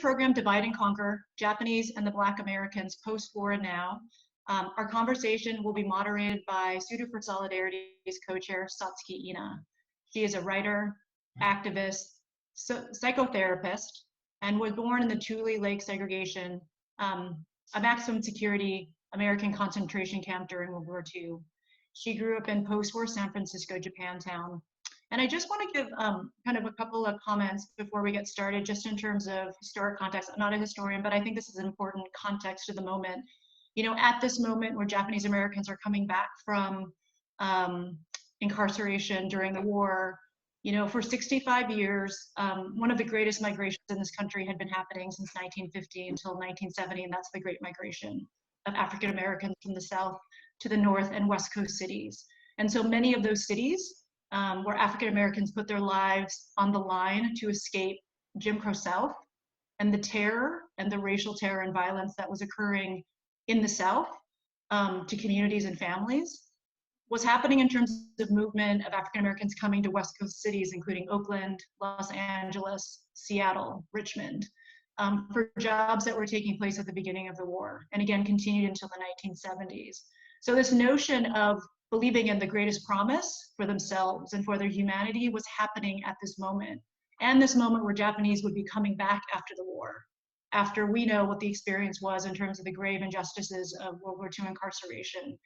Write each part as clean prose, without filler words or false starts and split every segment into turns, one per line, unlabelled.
program, Divide and Conquer, Japanese and the Black Americans Post-War and Now. Our conversation will be moderated by Tsuru for Solidarity's co-chair, Satsuki Ina. She is a writer, activist, psychotherapist, and was born in the Tule Lake segregation, a maximum security American concentration camp during World War II. She grew up in post-war San Francisco, Japantown. And I just want to give kind of a couple of comments before we get started, just in terms of historic context. I'm not a historian, but I think this is an important context to the moment. You know, at this moment where Japanese Americans are coming back from incarceration during the war, you know, for 65 years, one of the greatest migrations in this country had been happening since 1950 until 1970, and that's the Great Migration of African Americans from the South to the North and West Coast cities. And so many of those cities where African Americans put their lives on the line to escape Jim Crow South and the terror and the racial terror and violence that was occurring in the South to communities and families, was happening in terms of movement of African Americans coming to West Coast cities, including Oakland, Los Angeles, Seattle, Richmond, for jobs that were taking place at the beginning of the war, and again continued until the 1970s. So this notion of believing in the greatest promise for themselves and for their humanity was happening at this moment, and this moment where Japanese would be coming back after the war, after we know what the experience was in terms of the grave injustices of World War II incarceration.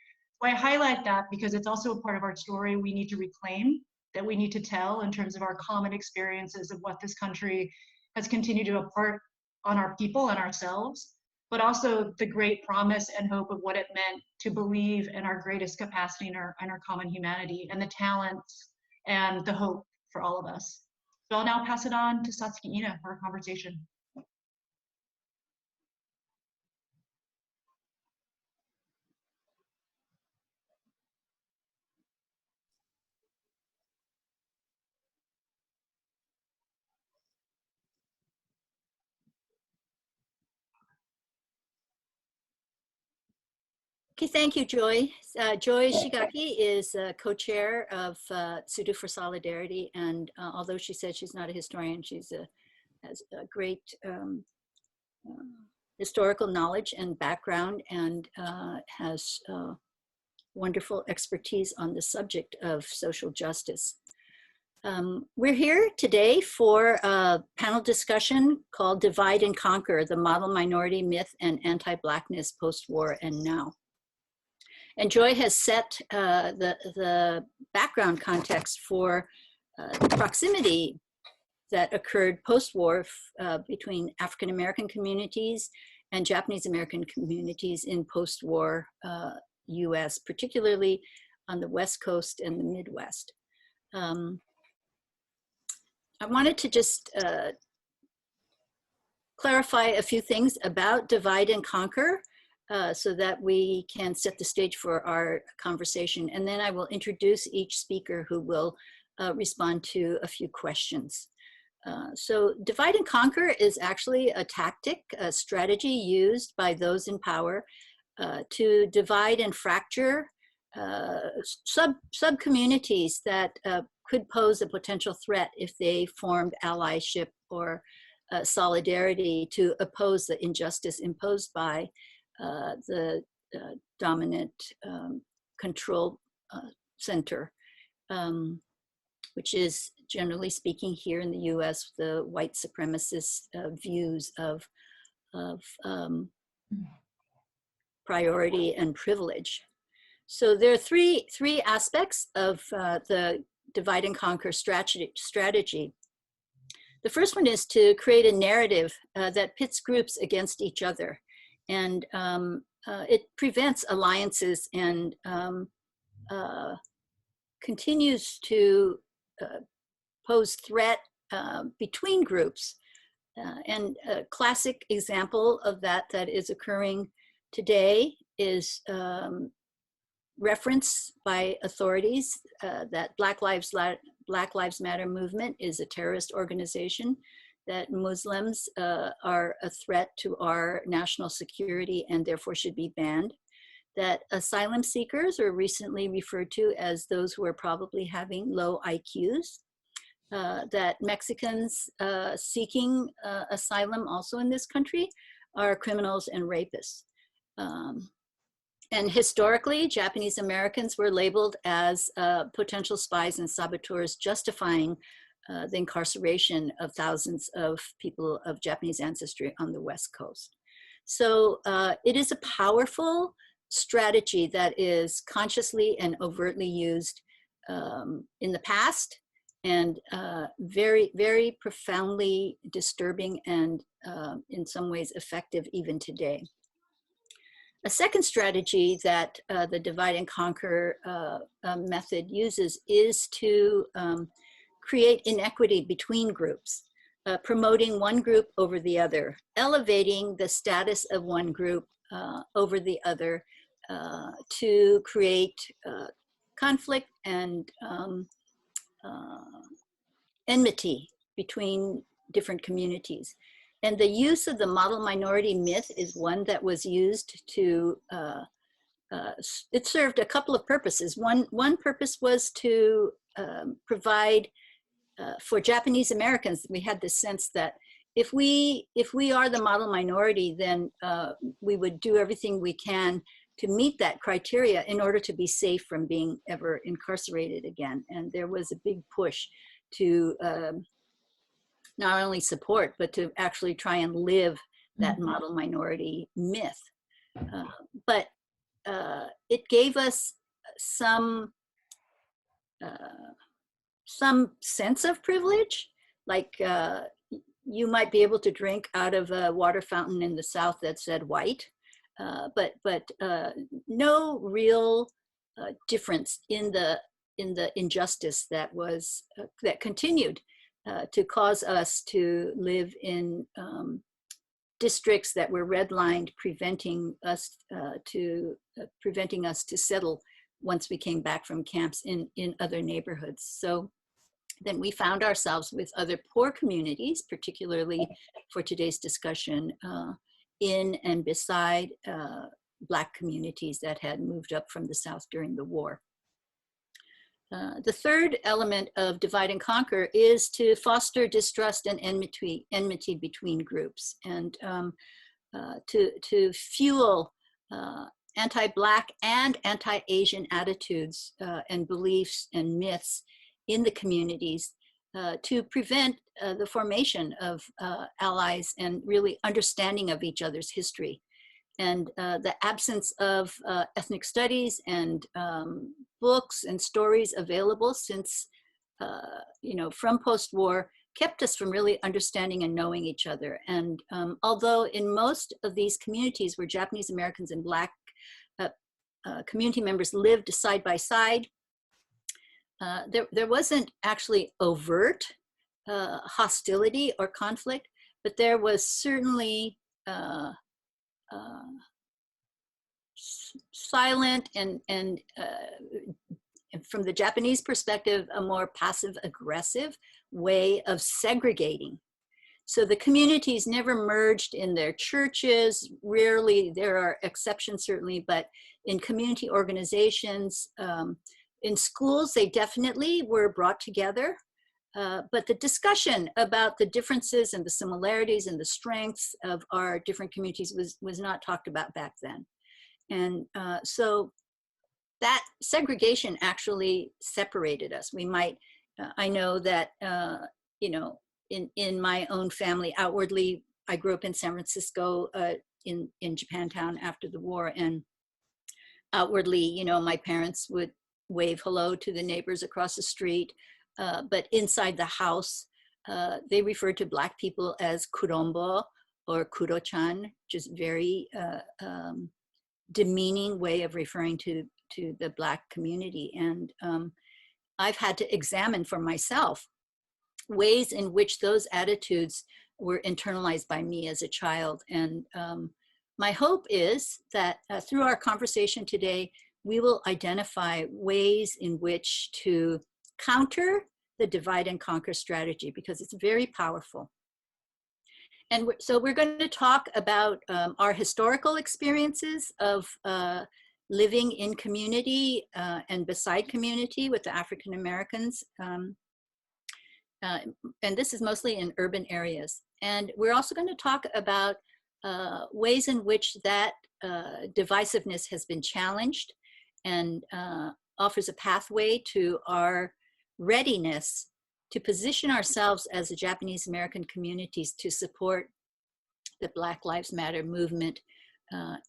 So I highlight that because it's also a part of our story we need to reclaim, that we need to tell in terms of our common experiences of what this country has continued to impart on our people and ourselves, but also the great promise and hope of what it meant to believe in our greatest capacity in our common humanity, and the talents and the hope for all of us. So I'll now pass it on to Satsuki Ina for a conversation.
Okay, thank you, Joy. Joy Shigaki is co-chair of Tsuru for Solidarity, and although she said she's not a historian, she's has a great historical knowledge and background, and has wonderful expertise on the subject of social justice. We're here today for a panel discussion called Divide and Conquer, the Model Minority Myth and Anti-Blackness Post-War and Now. And Joy has set the background context for the proximity that occurred post-war between African-American communities and Japanese-American communities in post-war US, particularly on the West Coast and the Midwest. I wanted to just clarify a few things about Divide and Conquer, so that we can set the stage for our conversation. And then I will introduce each speaker who will respond to a few questions. So Divide and Conquer is actually a tactic, a strategy used by those in power to divide and fracture sub-communities that could pose a potential threat if they formed allyship or solidarity to oppose the injustice imposed by the dominant control center, which is, generally speaking, here in the US, the white supremacist views of priority and privilege. So there are three aspects of the Divide and Conquer strategy. The first one is to create a narrative that pits groups against each other. And it prevents alliances and continues to pose threat between groups. And a classic example of that is occurring today is reference by authorities that Black Lives Matter movement is a terrorist organization, that Muslims are a threat to our national security and therefore should be banned, that asylum seekers are recently referred to as those who are probably having low IQs, that Mexicans seeking asylum also in this country are criminals and rapists. And historically, Japanese Americans were labeled as potential spies and saboteurs, justifying the incarceration of thousands of people of Japanese ancestry on the West Coast. So it is a powerful strategy that is consciously and overtly used in the past, and very, very profoundly disturbing and in some ways effective even today. A second strategy that the divide and conquer method uses is to create inequity between groups, promoting one group over the other, elevating the status of one group over the other to create conflict and enmity between different communities. And the use of the model minority myth is one that was used to, it served a couple of purposes. One purpose was to provide for Japanese Americans. We had this sense that if we are the model minority, then we would do everything we can to meet that criteria in order to be safe from being ever incarcerated again. And there was a big push to not only support, but to actually try and live that model minority myth. But it gave us some sense of privilege, like you might be able to drink out of a water fountain in the South that said white, but no real difference in the injustice that was that continued to cause us to live in districts that were redlined, preventing us to settle once we came back from camps in other neighborhoods. So then we found ourselves with other poor communities, particularly for today's discussion, in and beside Black communities that had moved up from the South during the war. The third element of divide and conquer is to foster distrust and enmity between groups, and to fuel anti-Black and anti-Asian attitudes and beliefs and myths in the communities to prevent the formation of allies and really understanding of each other's history. And the absence of ethnic studies and books and stories available since, from post-war kept us from really understanding and knowing each other. And although in most of these communities where Japanese Americans and Black community members lived side by side, there wasn't actually overt hostility or conflict, but there was certainly silent and from the Japanese perspective, a more passive aggressive way of segregating. So the communities never merged in their churches. Rarely, there are exceptions certainly, but in community organizations, in schools, they definitely were brought together. But the discussion about the differences and the similarities and the strengths of our different communities was not talked about back then. And so that segregation actually separated us. We might, I know that, in my own family, outwardly, I grew up in San Francisco in Japantown after the war, and outwardly, my parents would wave hello to the neighbors across the street. But inside the house, they referred to Black people as kurombo or kuro-chan, which is very demeaning way of referring to the Black community. And I've had to examine for myself ways in which those attitudes were internalized by me as a child. And my hope is that through our conversation today, we will identify ways in which to counter the divide and conquer strategy, because it's very powerful. And so we're going to talk about our historical experiences of living in community and beside community with the African Americans and this is mostly in urban areas. And we're also going to talk about ways in which that divisiveness has been challenged and offers a pathway to our readiness to position ourselves as a Japanese American communities to support the Black Lives Matter movement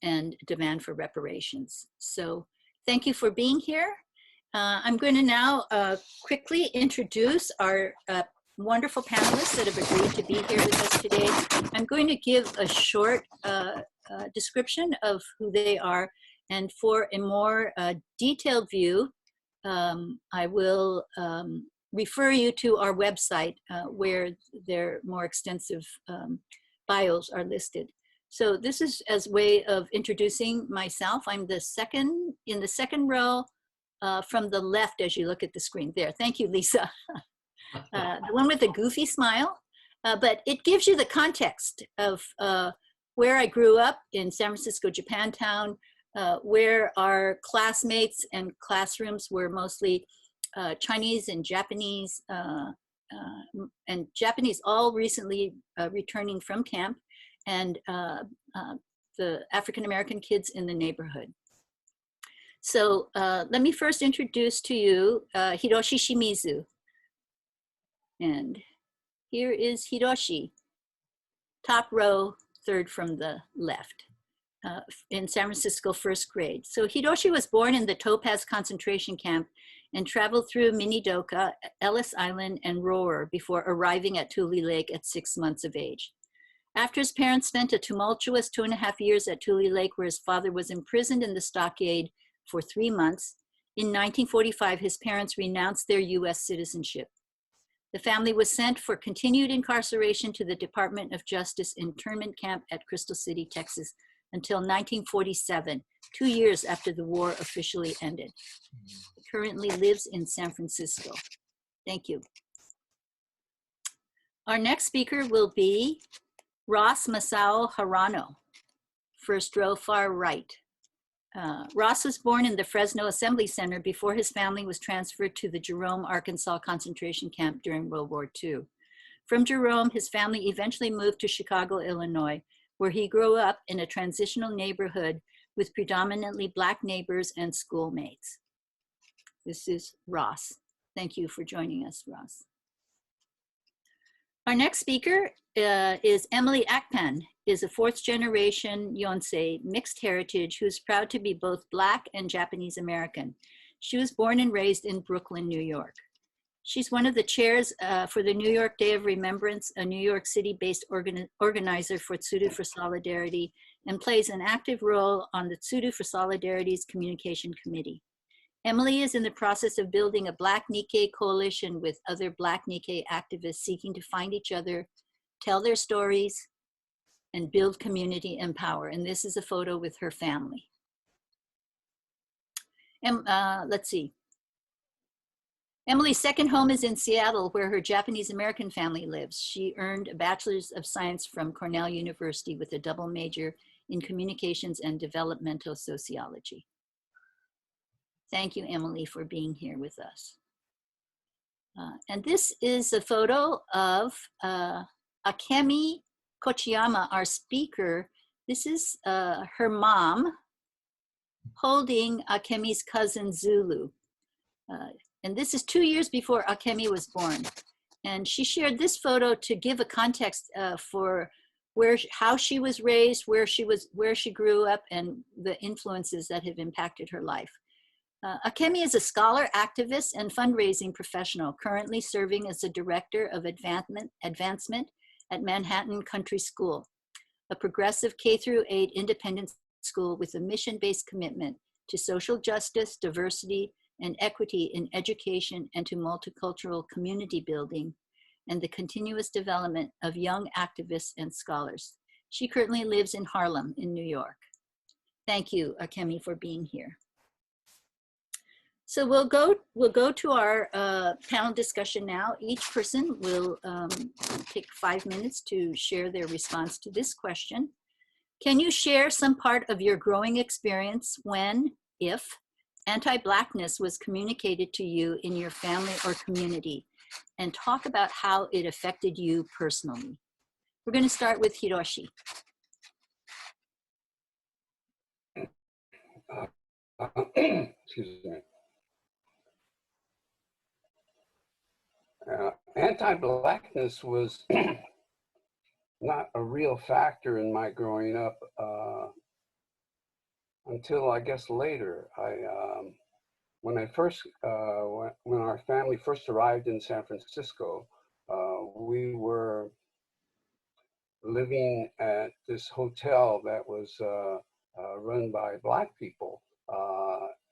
and demand for reparations. So thank you for being here. I'm going to now quickly introduce our wonderful panelists that have agreed to be here with us today. I'm going to give a short description of who they are, and for a more detailed view, I will refer you to our website where their more extensive bios are listed. So this is as a way of introducing myself. I'm the second, in the second row from the left as you look at the screen there. Thank you, Lisa. The one with the goofy smile, but it gives you the context of where I grew up in San Francisco, Japantown, where our classmates and classrooms were mostly Chinese and Japanese all recently returning from camp, and the African-American kids in the neighborhood. So let me first introduce to you Hiroshi Shimizu. And here is Hiroshi, top row, third from the left, in San Francisco, first grade. So Hiroshi was born in the Topaz concentration camp and traveled through Minidoka, Ellis Island, and Rower before arriving at Tule Lake at 6 months of age. After his parents spent a tumultuous 2.5 years at Tule Lake, where his father was imprisoned in the stockade for 3 months, in 1945, his parents renounced their US citizenship. The family was sent for continued incarceration to the Department of Justice internment camp at Crystal City, Texas, until 1947, 2 years after the war officially ended. He currently lives in San Francisco. Thank you. Our next speaker will be Ross Masao Harano, first row, far right. Ross was born in the Fresno Assembly Center before his family was transferred to the Jerome, Arkansas concentration camp during World War II. From Jerome, his family eventually moved to Chicago, Illinois, where he grew up in a transitional neighborhood with predominantly Black neighbors and schoolmates. This is Ross. Thank you for joining us, Ross. Our next speaker is Emily Akpan, is a fourth generation Yonsei mixed heritage who is proud to be both Black and Japanese American. She was born and raised in Brooklyn, New York. She's one of the chairs for the New York Day of Remembrance, a New York City-based organizer for Tsuru for Solidarity, and plays an active role on the Tsuru for Solidarity's communication committee. Emily is in the process of building a Black Nikkei coalition with other Black Nikkei activists seeking to find each other, tell their stories, and build community and power. And this is a photo with her family. And let's see. Emily's second home is in Seattle, where her Japanese American family lives. She earned a Bachelor's of Science from Cornell University with a double major in communications and developmental sociology. Thank you, Emily, for being here with us. And this is a photo of Akemi Kochiyama, our speaker. This is her mom holding Akemi's cousin Zulu. And this is 2 years before Akemi was born. And she shared this photo to give a context for how she was raised, where she grew up, and the influences that have impacted her life. Akemi is a scholar, activist, and fundraising professional, currently serving as the Director of Advancement at Manhattan Country School, a progressive K-8 independent school with a mission-based commitment to social justice, diversity, and equity in education and to multicultural community building, and the continuous development of young activists and scholars. She currently lives in Harlem, in New York. Thank you, Akemi, for being here. So we'll go to our panel discussion now. Each person will take 5 minutes to share their response to this question. Can you share some part of your growing experience when, if, anti-Blackness was communicated to you in your family or community? and talk about how it affected you personally. We're going to start with Hiroshi.
Excuse me. Anti-Blackness was not a real factor in my growing up until I guess later. When our family first arrived in San Francisco, we were living at this hotel that was run by Black people.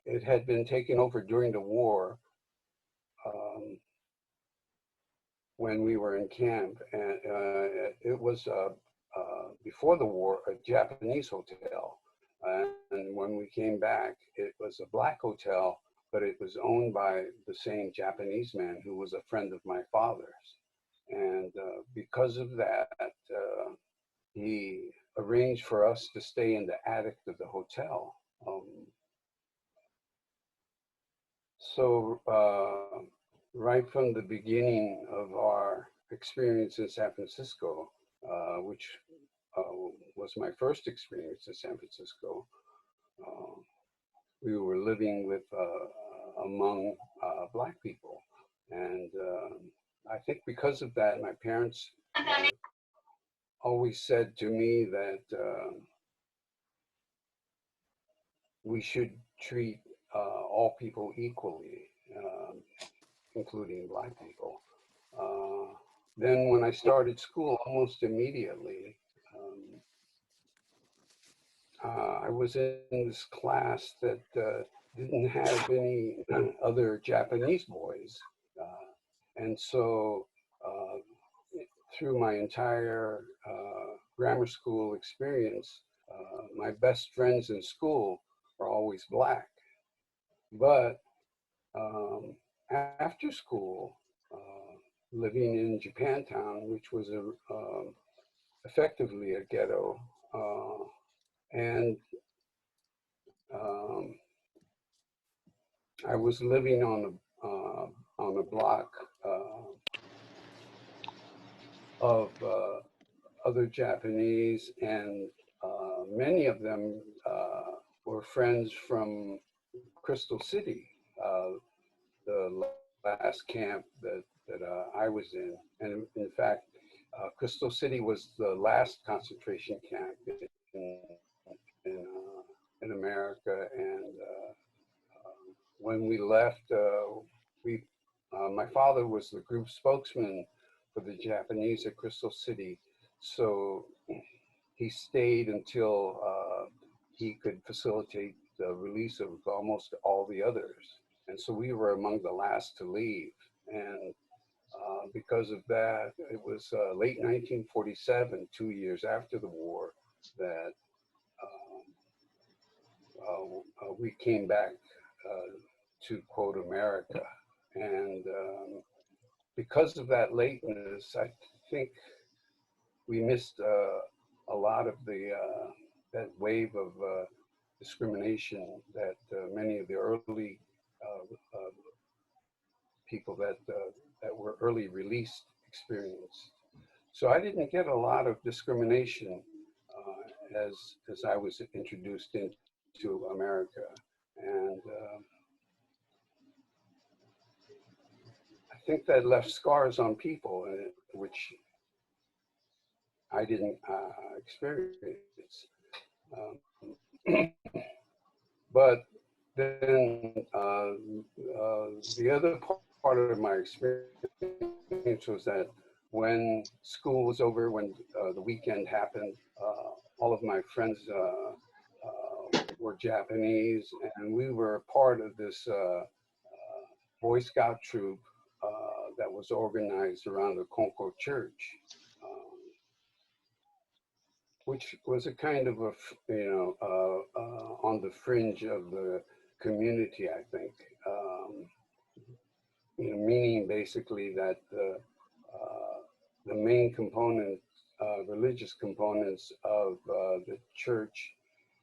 It had been taken over during the war when we were in camp, and it was before the war a Japanese hotel, and when we came back, it was a Black hotel, but it was owned by the same Japanese man who was a friend of my father's, and because of that, he arranged for us to stay in the attic of the hotel. So right from the beginning of our experience in San Francisco, which was my first experience in San Francisco, we were living with among Black people, and I think because of that, my parents always said to me that we should treat all people equally, including Black people. Then when I started school, almost immediately, I was in this class that didn't have any other Japanese boys. And so through my entire grammar school experience, my best friends in school were always Black. But after school, living in Japantown, which was effectively a ghetto, and I was living on a block of other Japanese, and many of them were friends from Crystal City, the last camp that I was in. And in fact, Crystal City was the last concentration camp in America. And when we left, my father was the group spokesman for the Japanese at Crystal City. So he stayed until he could facilitate the release of almost all the others. And so we were among the last to leave. And because of that, it was late 1947, 2 years after the war, that we came back to quote America. And because of that lateness, I think we missed a lot of that wave of discrimination that many of the early people that were early released experienced. So I didn't get a lot of discrimination as I was introduced into America. And I think that left scars on people, which I didn't experience. But then the other part of my experience was that when school was over, when the weekend happened, all of my friends were Japanese, and we were part of this Boy Scout troop that was organized around the Konko Church, which was a kind of on the fringe of the community, I think. Meaning basically that the main component, religious components of the church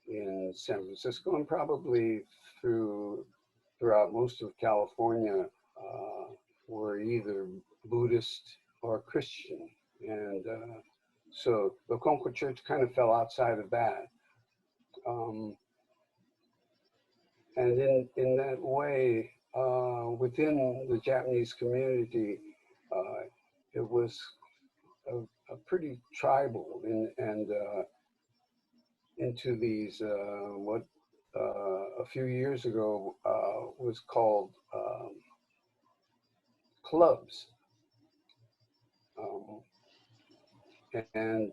in San Francisco, and probably throughout most of California, were either Buddhist or Christian. And so the Konko Church kind of fell outside of that. And in that way, within the Japanese community, it was a pretty tribal and into these, what a few years ago was called clubs. And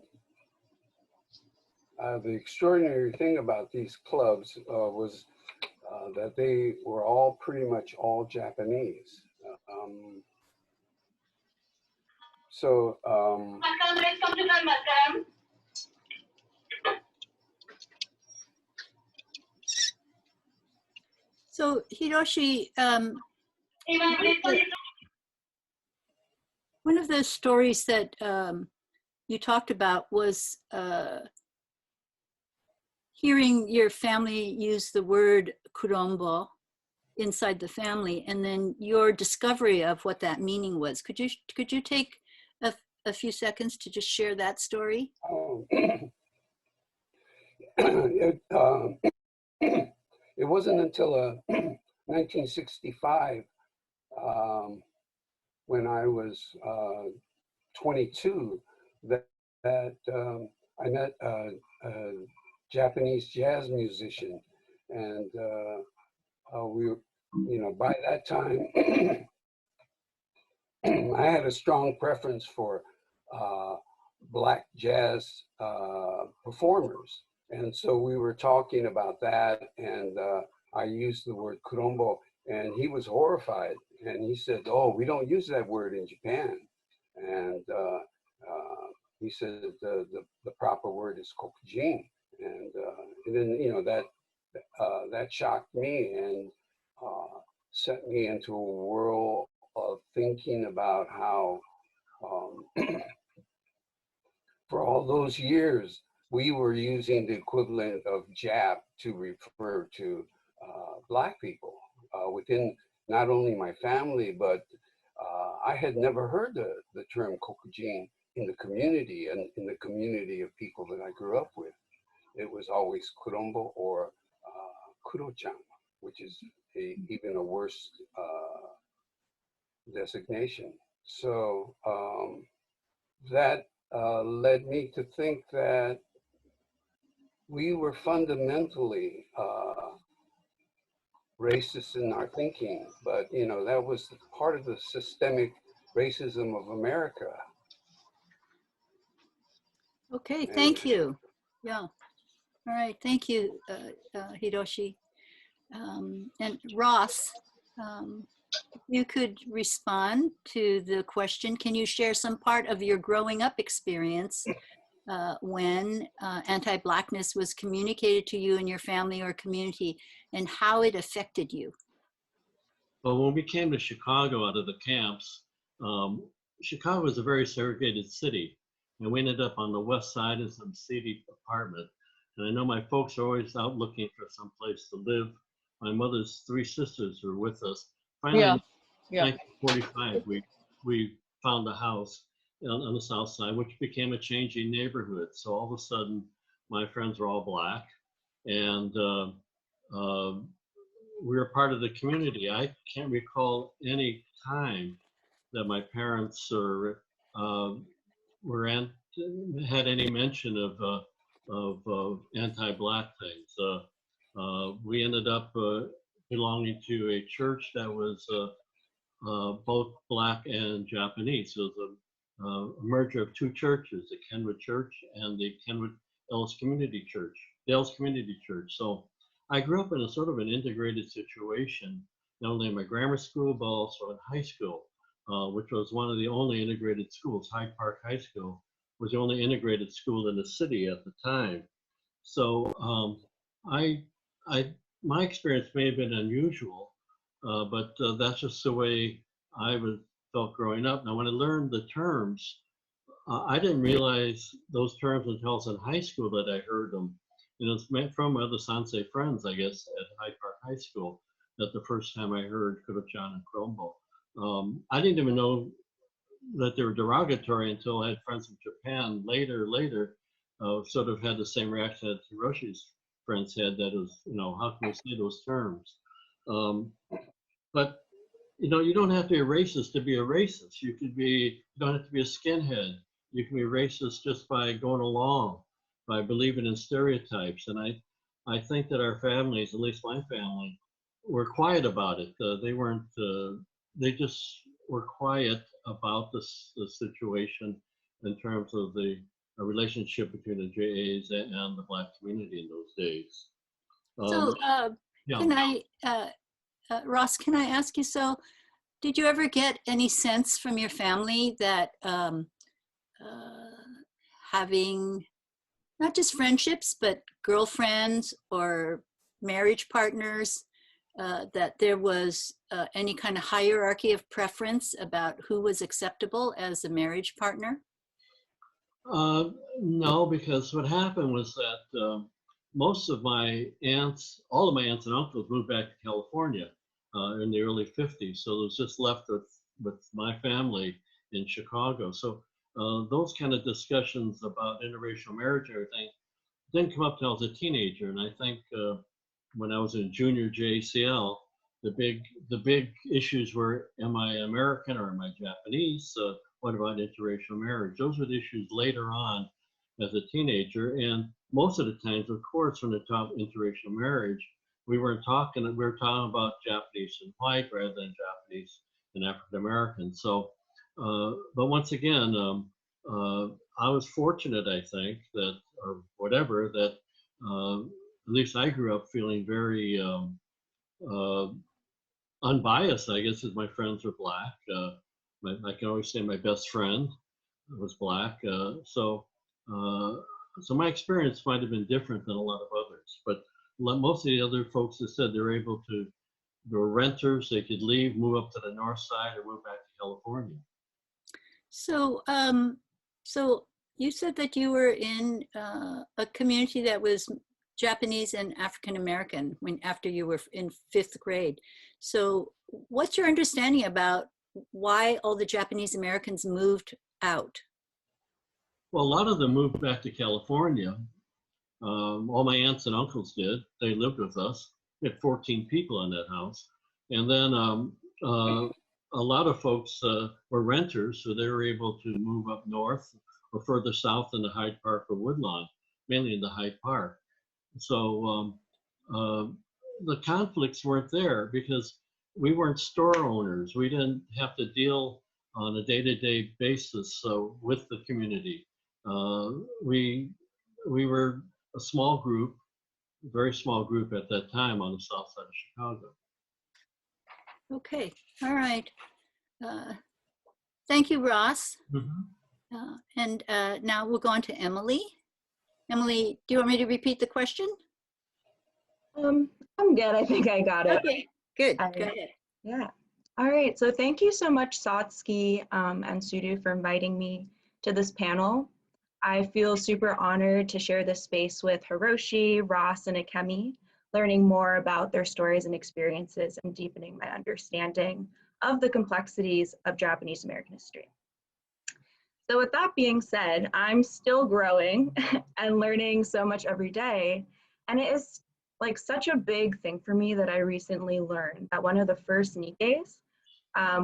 the extraordinary thing about these clubs was that they were all pretty much all Japanese.
So Hiroshi, one of the stories that you talked about was hearing your family use the word kurombo inside the family, and then your discovery of what that meaning was. Could you take a few seconds to just share that story?
It wasn't until 1965 when I was 22 that I met a Japanese jazz musician, and we, by that time, I had a strong preference for Black jazz performers. And so we were talking about that, and I used the word kurombo, and he was horrified. And he said, "Oh, we don't use that word in Japan." And he said the proper word is kokujin. And then, that shocked me and sent me into a world of thinking about how for all those years, we were using the equivalent of Jap to refer to Black people within not only my family, but I had never heard the term kokujin in the community and in the community of people that I grew up with. It was always kurombo or kuro-chan, which is even a worse designation. So that led me to think that we were fundamentally racist in our thinking, but that was part of the systemic racism of America.
Okay, thank you. Yeah. All right, thank you, Hiroshi. And Ross, you could respond to the question. Can you share some part of your growing up experience when anti-Blackness was communicated to you and your family or community, and how it affected you?
Well, when we came to Chicago out of the camps, Chicago was a very segregated city, and we ended up on the west side in some seedy apartment. And I know my folks are always out looking for some place to live. My mother's three sisters were with us. Finally, in 1945, we found a house on the south side, which became a changing neighborhood. So all of a sudden, my friends were all Black, and we were part of the community. I can't recall any time that my parents had any mention of anti-Black things. We ended up belonging to a church that was both Black and Japanese. So it was a merger of two churches, the Kenwood Church and the Kenwood Ellis Community Church, the Ellis Community Church. So I grew up in a sort of an integrated situation, not only in my grammar school, but also in high school, which was one of the only integrated schools. Hyde Park High School was the only integrated school in the city at the time. So my experience may have been unusual, but that's just the way I felt growing up. Now, when I learned the terms, I didn't realize those terms until I was in high school that I heard them. It's meant from my other Sansei friends, I guess, at Hyde Park High School, that the first time I heard Kuro-chan and Kurombo. I didn't even know that they were derogatory until I had friends from Japan later, sort of had the same reaction that Hiroshi's friends had, that it was, how can we say those terms? But, you don't have to be a racist to be a racist. You don't have to be a skinhead. You can be racist just by going along, by believing in stereotypes. And I think that our families, at least my family, were quiet about it. They just were quiet about the situation in terms of the relationship between the JAs and the Black community in those days.
So
Yeah.
can I, Ross, can I ask you, so did you ever get any sense from your family that having not just friendships, but girlfriends or marriage partners, that there was any kind of hierarchy of preference about who was acceptable as a marriage partner?
No, because what happened was that most of my aunts, all of my aunts and uncles moved back to California in the early 50s. So it was just left with my family in Chicago. So those kind of discussions about interracial marriage and everything didn't come up till I was a teenager. And I think when I was in junior JCL, the big issues were, am I American or am I Japanese? What about interracial marriage? Those were the issues later on as a teenager. And most of the times, of course, when they talk interracial marriage, we were talking about Japanese and white rather than Japanese and African American. So, but once again, I was fortunate, I think, that, or whatever, that at least I grew up feeling very unbiased, I guess, as my friends were Black. I can always say my best friend was Black. So my experience might have been different than a lot of others. But most of the other folks that said they were renters, they could leave, move up to the north side, or move back to California.
So, so you said that you were in a community that was Japanese and African American after you were in 5th grade. So what's your understanding about why all the Japanese Americans moved out?
Well, a lot of them moved back to California. All my aunts and uncles did. They lived with us. We had 14 people in that house. And then a lot of folks were renters, so they were able to move up north or further south in the Hyde Park or Woodlawn, mainly in the Hyde Park. So the conflicts weren't there because we weren't store owners. We didn't have to deal on a day-to-day basis with the community. We were a small group, a very small group at that time on the south side of Chicago.
Okay, all right. Thank you, Ross.
Mm-hmm.
And now we'll go on to Emily. Emily, do you want me to repeat the question?
I'm good. I think I got it.
Okay, good. Go ahead.
Yeah. All right. So thank you so much, Satsuki and Tsuru, for inviting me to this panel. I feel super honored to share this space with Hiroshi, Ross, and Akemi, learning more about their stories and experiences and deepening my understanding of the complexities of Japanese American history. So with that being said, I'm still growing and learning so much every day. And it is like such a big thing for me that I recently learned that one of the first Nikkeis,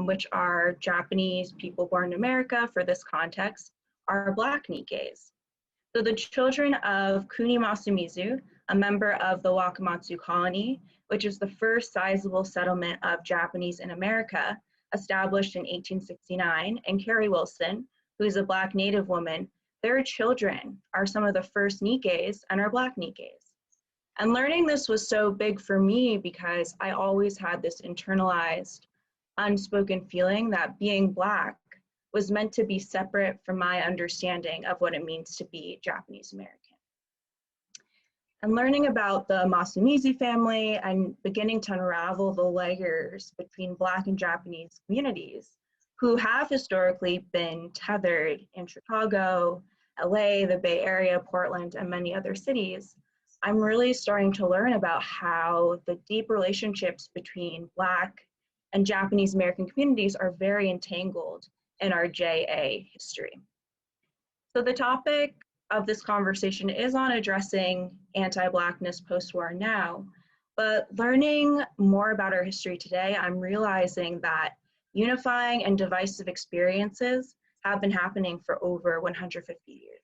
which are Japanese people born in America for this context, are Black Nikkeis. So the children of Kunimasu Mizu, a member of the Wakamatsu colony, which is the first sizable settlement of Japanese in America, established in 1869, and Carrie Wilson, who is a Black Native woman, their children are some of the first Nikkeis and are Black Nikkeis. And learning this was so big for me because I always had this internalized, unspoken feeling that being Black was meant to be separate from my understanding of what it means to be Japanese American. And learning about the Masumizi family and beginning to unravel the layers between Black and Japanese communities who have historically been tethered in Chicago, LA, the Bay Area, Portland, and many other cities, I'm really starting to learn about how the deep relationships between Black and Japanese American communities are very entangled in our JA history. So the topic of this conversation is on addressing anti-Blackness post-war now, but learning more about our history today, I'm realizing that unifying and divisive experiences have been happening for over 150 years.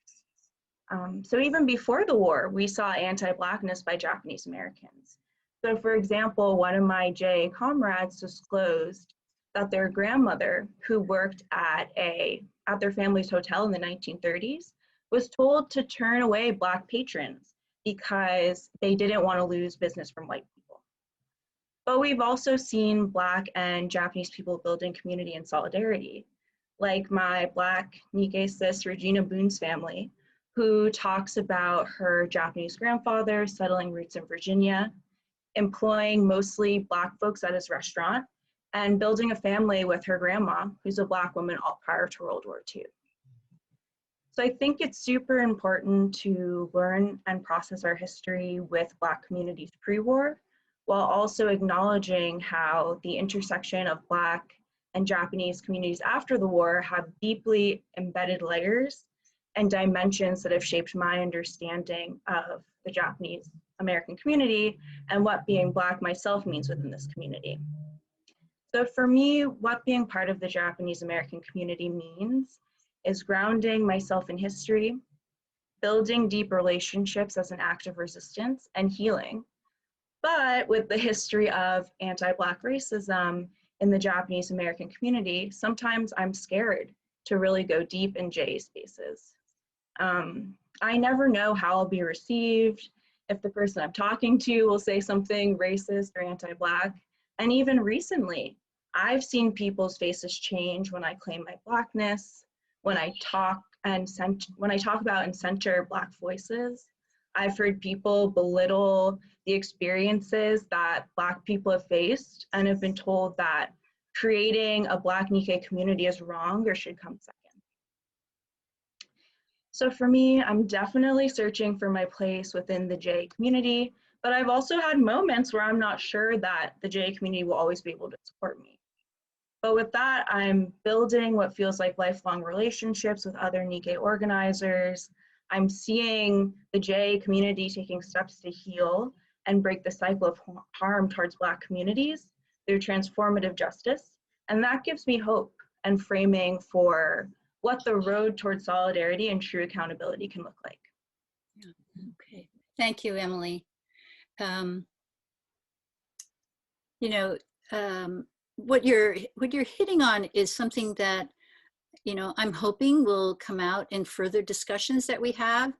So even before the war, we saw anti-Blackness by Japanese Americans. So for example, one of my JA comrades disclosed that their grandmother, who worked at their family's hotel in the 1930s, was told to turn away Black patrons because they didn't want to lose business from white people. But we've also seen Black and Japanese people building community and solidarity, like my Black Nikkei sis Regina Boone's family, who talks about her Japanese grandfather settling roots in Virginia, employing mostly Black folks at his restaurant, and building a family with her grandma, who's a Black woman all prior to World War II. So I think it's super important to learn and process our history with Black communities pre-war, while also acknowledging how the intersection of Black and Japanese communities after the war have deeply embedded layers and dimensions that have shaped my understanding of the Japanese American community and what being Black myself means within this community. So for me, what being part of the Japanese American community means is grounding myself in history, building deep relationships as an act of resistance and healing, but with the history of anti-Black racism in the Japanese American community, sometimes I'm scared to really go deep in JA spaces. I never know how I'll be received, if the person I'm talking to will say something racist or anti-Black. And even recently, I've seen people's faces change when I claim my Blackness, when I talk about and center Black voices. I've heard people belittle the experiences that Black people have faced and have been told that creating a Black Nikkei community is wrong or should come second. So for me, I'm definitely searching for my place within the JA community, but I've also had moments where I'm not sure that the JA community will always be able to support me. But with that, I'm building what feels like lifelong relationships with other Nikkei organizers. I'm seeing the JA community taking steps to heal and break the cycle of harm towards Black communities through transformative justice. And that gives me hope and framing for what the road towards solidarity and true accountability can look like.
Yeah. Okay, thank you, Emily. What you're hitting on is something that, I'm hoping will come out in further discussions that we have,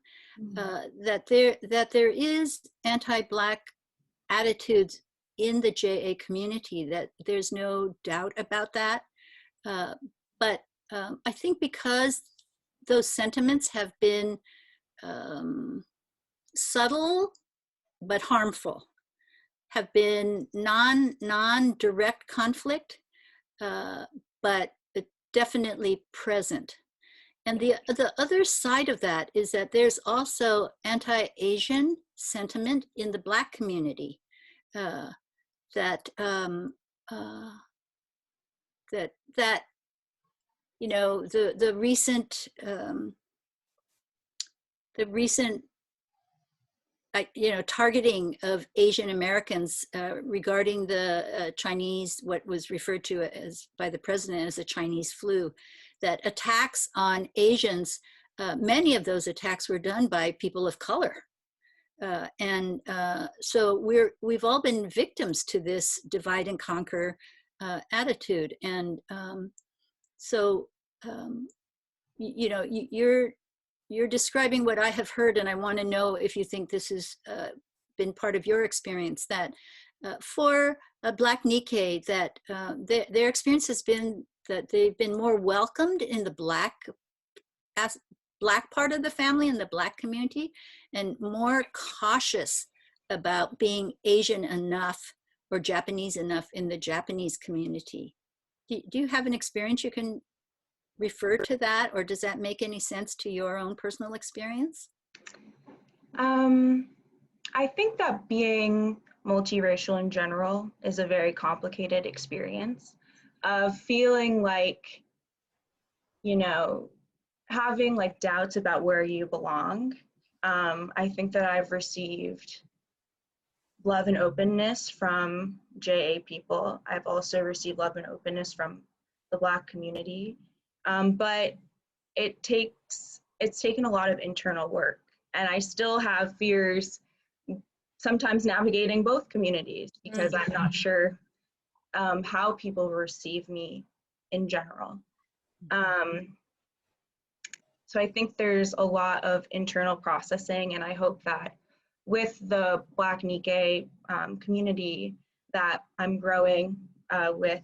that there is anti-Black attitudes in the JA community, that there's no doubt about that. But I think because those sentiments have been subtle but harmful, have been non-direct conflict, but definitely present. And the other side of that is that there's also anti-Asian sentiment in the Black community, that the recent targeting of Asian Americans regarding the Chinese, what was referred to as by the president as a Chinese flu, that attacks on Asians, many of those attacks were done by people of color. So we've all been victims to this divide and conquer attitude. And you're describing what I have heard, and I want to know if you think this has been part of your experience, that for a Black Nikkei, that their experience has been that they've been more welcomed in the Black part of the family, in the Black community, and more cautious about being Asian enough or Japanese enough in the Japanese community. Do you have an experience you can refer to that, or does that make any sense to your own personal experience?
I think that being multiracial in general is a very complicated experience of feeling like, you know, having like doubts about where you belong. I think that I've received love and openness from JA people. I've also received love and openness from the Black community, but it's taken a lot of internal work, and I still have fears sometimes navigating both communities because I'm not sure how people receive me in general. So I think there's a lot of internal processing, and I hope that with the Black Nikkei community that I'm growing with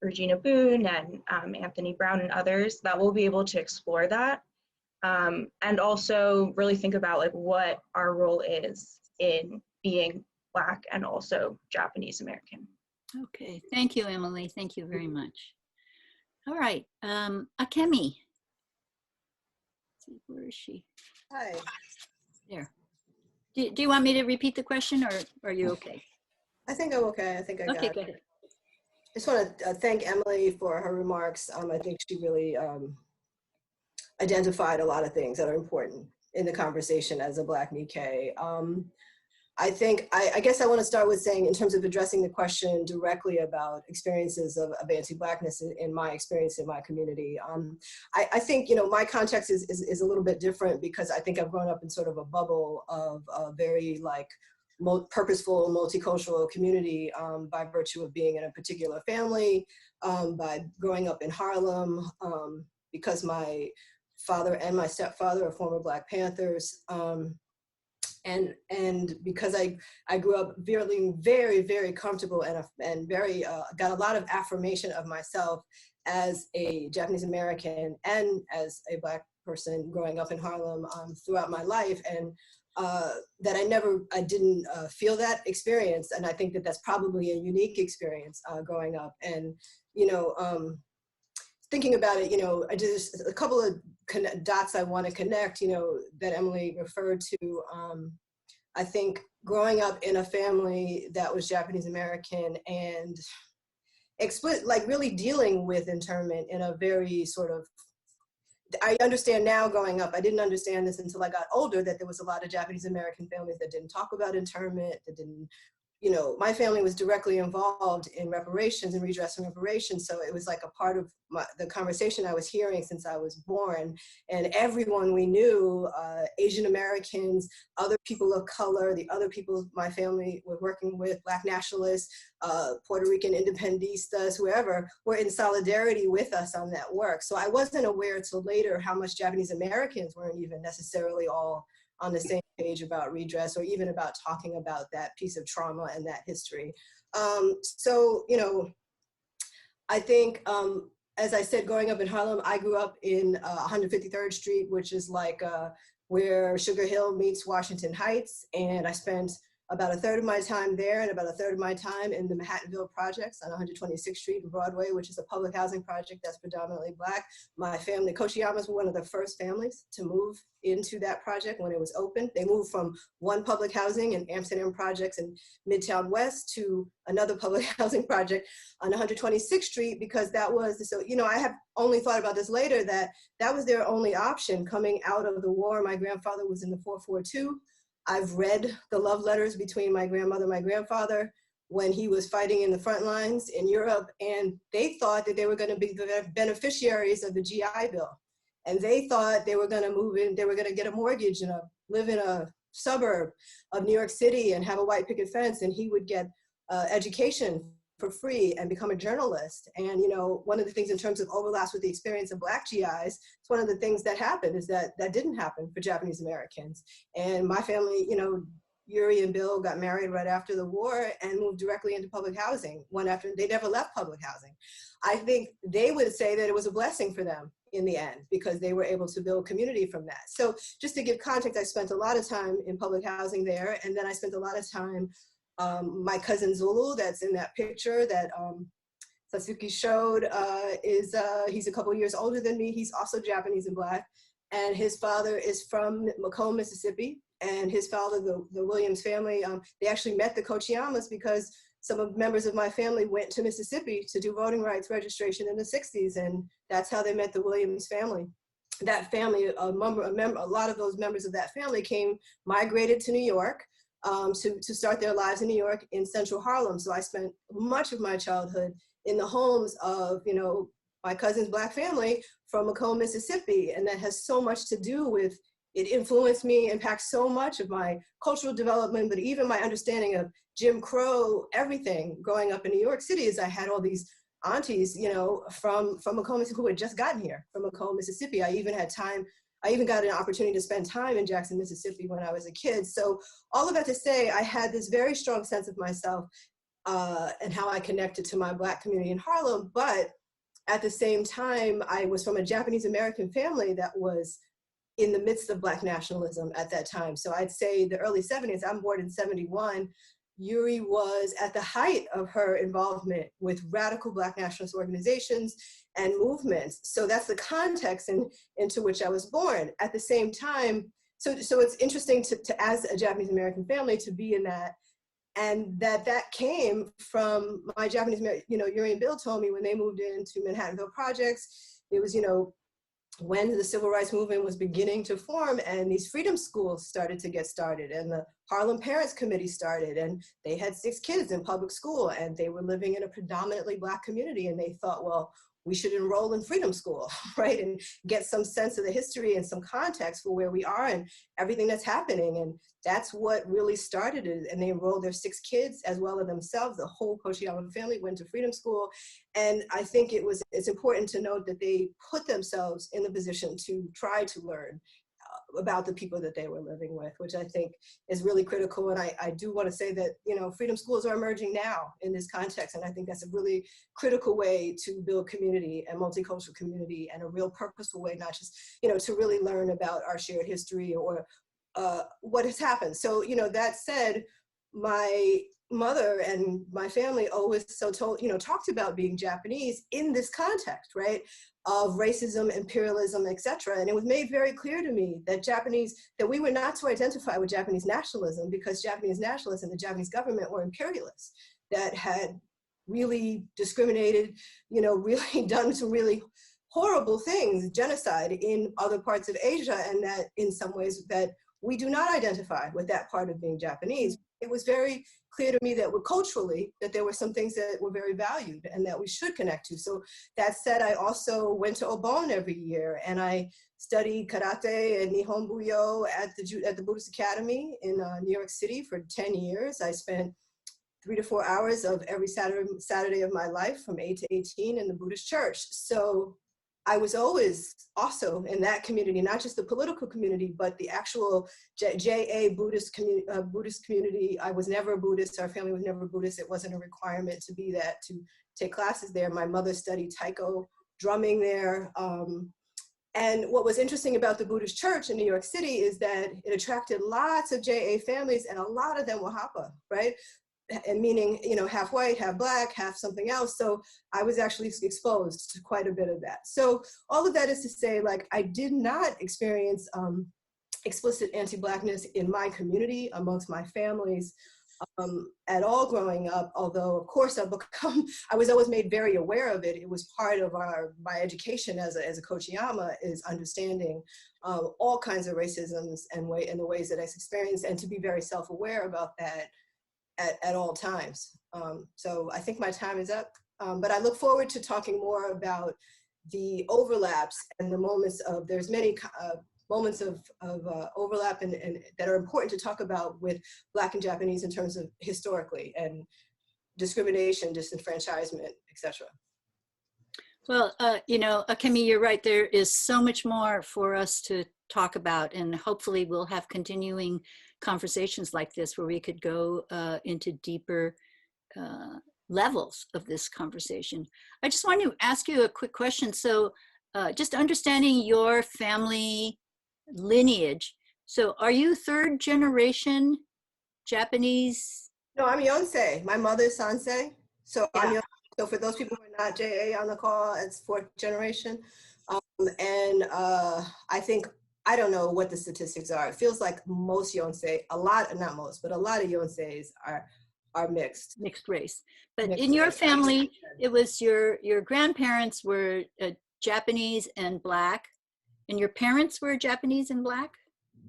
Regina Boone and Anthony Brown and others, that we'll be able to explore that and also really think about like what our role is in being Black and also Japanese American.
Okay, thank you, Emily. Thank you very much. All right, Akemi. Where is she?
Hi.
There. Do you want me to repeat the question, or are you okay?
I think I'm okay. I think I got
Okay,
it.
go ahead.
I just want to thank Emily for her remarks. I think she really identified a lot of things that are important in the conversation as a Black Nikkei. I guess I want to start with saying, in terms of addressing the question directly about experiences of anti-Blackness in my experience in my community, I think, you know, my context is a little bit different because I think I've grown up in sort of a bubble of a very like purposeful multicultural community by virtue of being in a particular family, by growing up in Harlem, because my father and my stepfather are former Black Panthers. And because I grew up feeling very, very comfortable and very got a lot of affirmation of myself as a Japanese American and as a Black person growing up in Harlem throughout my life, and that I didn't feel that experience, and I think that that's probably a unique experience growing up. And you know, thinking about it, you know, I just a couple of dots I want to connect, you know, that Emily referred to. I think growing up in a family that was Japanese American and like really dealing with internment in a very sort of, I understand now growing up, I didn't understand this until I got older, that there was a lot of Japanese American families that didn't talk about internment, that didn't, you know, my family was directly involved in reparations and redress and reparations. So it was like a part of the conversation I was hearing since I was born. And everyone we knew, Asian Americans, other people of color, the other people my family were working with, Black nationalists, Puerto Rican independistas, whoever, were in solidarity with us on that work. So I wasn't aware till later how much Japanese Americans weren't even necessarily all on the same page about redress or even about talking about that piece of trauma and that history. So, you know, I think, as I said, growing up in Harlem, I grew up in 153rd Street, which is like where Sugar Hill meets Washington Heights. And I spent about a third of my time there and about a third of my time in the Manhattanville projects on 126th Street and Broadway, which is a public housing project that's predominantly Black. My family, Kochiyamas, were one of the first families to move into that project when it was open. They moved from one public housing in Amsterdam projects in Midtown West to another public housing project on 126th Street because that was, so, you know, I have only thought about this later, that was their only option coming out of the war. My grandfather was in the 442. I've read the love letters between my grandmother and my grandfather when he was fighting in the front lines in Europe, and they thought that they were going to be the beneficiaries of the GI Bill. And they thought they were going to move in, they were going to get a mortgage and live in a suburb of New York City and have a white picket fence, and he would get education for free and become a journalist. And, you know, one of the things in terms of overlaps with the experience of Black GIs, it's one of the things that happened is that didn't happen for Japanese Americans. And my family, you know, Yuri and Bill got married right after the war and moved directly into public housing. One after, they never left public housing. I think they would say that it was a blessing for them in the end because they were able to build community from that. So just to give context, I spent a lot of time in public housing there. And then I spent a lot of time, my cousin Zulu, that's in that picture that Satsuki showed, he's a couple years older than me. He's also Japanese and Black. And his father is from Macomb, Mississippi. and his father, the Williams family, they actually met the Kochiyamas because some members of my family went to Mississippi to do voting rights registration in the 60s, and that's how they met the Williams family. That family, a lot of those members of that family migrated to New York to start their lives in New York in Central Harlem. So I spent much of my childhood in the homes of, my cousin's Black family from Macomb, Mississippi, and that has so much to do with, it influenced me, impacts so much of my cultural development, but even my understanding of Jim Crow, everything growing up in New York City, is I had all these aunties, from Macomb, who had just gotten here from Macomb, Mississippi. I even got an opportunity to spend time in Jackson, Mississippi when I was a kid. So all of that to say, I had this very strong sense of myself and how I connected to my Black community in Harlem. But at the same time, I was from a Japanese American family that was in the midst of Black nationalism at that time. So I'd say the early 70s, I'm born in 71, Yuri was at the height of her involvement with radical Black nationalist organizations and movements. So that's the context into which I was born. At the same time, so it's interesting to as a Japanese American family, to be in that, and that came from my Japanese, Yuri and Bill told me when they moved into Manhattanville Projects, it was, when the civil rights movement was beginning to form and these freedom schools started to get started and the Harlem Parents Committee started, and they had 6 kids in public school and they were living in a predominantly Black community, and they thought, well, we should enroll in freedom school, right? And get some sense of the history and some context for where we are and everything that's happening. And that's what really started it. And they enrolled their 6 kids as well as themselves. The whole Kochiyama family went to freedom school. And I think it's important to note that they put themselves in the position to try to learn about the people that they were living with, which I think is really critical. And I do want to say that, freedom schools are emerging now in this context. And I think that's a really critical way to build community and multicultural community, and a real purposeful way, not just, to really learn about our shared history or what has happened. So, that said, my mother and my family always talked about being Japanese in this context, right, of racism, imperialism, etc. And it was made very clear to me that that we were not to identify with Japanese nationalism, because Japanese nationalists and the Japanese government were imperialists that had really discriminated, really done some really horrible things, genocide in other parts of Asia, and that in some ways that we do not identify with that part of being Japanese. It was very clear to me that culturally, that there were some things that were very valued and that we should connect to. So that said, I also went to Obon every year, and I studied karate and Nihon Buyo at the Buddhist Academy in New York City for 10 years. I spent 3 to 4 hours of every Saturday of my life from 8 to 18 in the Buddhist church. So I was always also in that community, not just the political community, but the actual JA Buddhist community. I was never a Buddhist. Our family was never Buddhist. It wasn't a requirement to be that, to take classes there. My mother studied taiko drumming there. And what was interesting about the Buddhist church in New York City is that it attracted lots of JA families, and a lot of them were Hapa, right? And meaning, half white, half Black, half something else. So I was actually exposed to quite a bit of that. So all of that is to say, I did not experience explicit anti-Blackness in my community, amongst my families at all growing up. Although, of course, I was always made very aware of it. It was part of my education as a Kochiyama, is understanding all kinds of racisms and the ways that I experienced, and to be very self-aware about that at all times. So I think my time is up, but I look forward to talking more about the overlaps and the moments of, there's many moments of overlap and that are important to talk about with Black and Japanese in terms of historically, and discrimination, disenfranchisement, etc.
Well, Akemi, you're right. There is so much more for us to talk about, and hopefully we'll have continuing conversations like this where we could go into deeper levels of this conversation. I just want to ask you a quick question. So just understanding your family lineage. So are you 3rd generation Japanese?
No, I'm Yonsei. My mother's Sansei. So
Yeah.
I'm Yonsei. So for those people who are not JA on the call, it's 4th generation. And I think I don't know what the statistics are. It feels like most Yonsei, a lot, not most, but a lot of Yonseis are mixed.
Mixed race. But
Mixed
in your
race.
family, it was your grandparents were Japanese and Black, and your parents were Japanese and Black?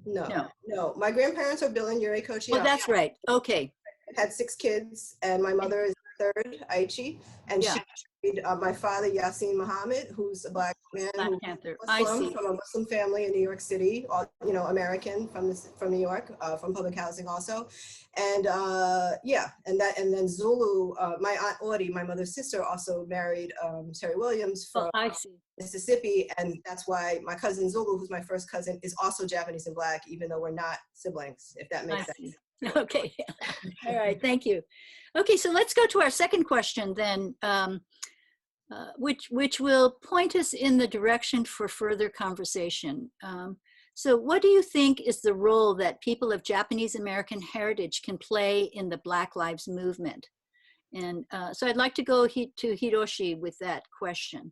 No, no. My grandparents are Bill and Yuri Kochiyama.
Well, that's right. Okay.
Had 6 kids, and my mother is third, Aichi, and
Yeah.
she married my father, Yasin Muhammad, who's a Black man,
Black
who's
Panther.
Muslim,
I see.
from a Muslim family in New York City, you know, American from New York, from public housing also, and yeah, and then Zulu. My aunt Audie, my mother's sister, also married Terry Williams from
I see.
Mississippi, and that's why my cousin Zulu, who's my first cousin, is also Japanese and Black, even though we're not siblings, if that makes sense.
See. Okay. All right. Thank you. Okay. So let's go to our second question then, which will point us in the direction for further conversation. So what do you think is the role that people of Japanese American heritage can play in the Black Lives Movement? And so I'd like to go to Hiroshi with that question.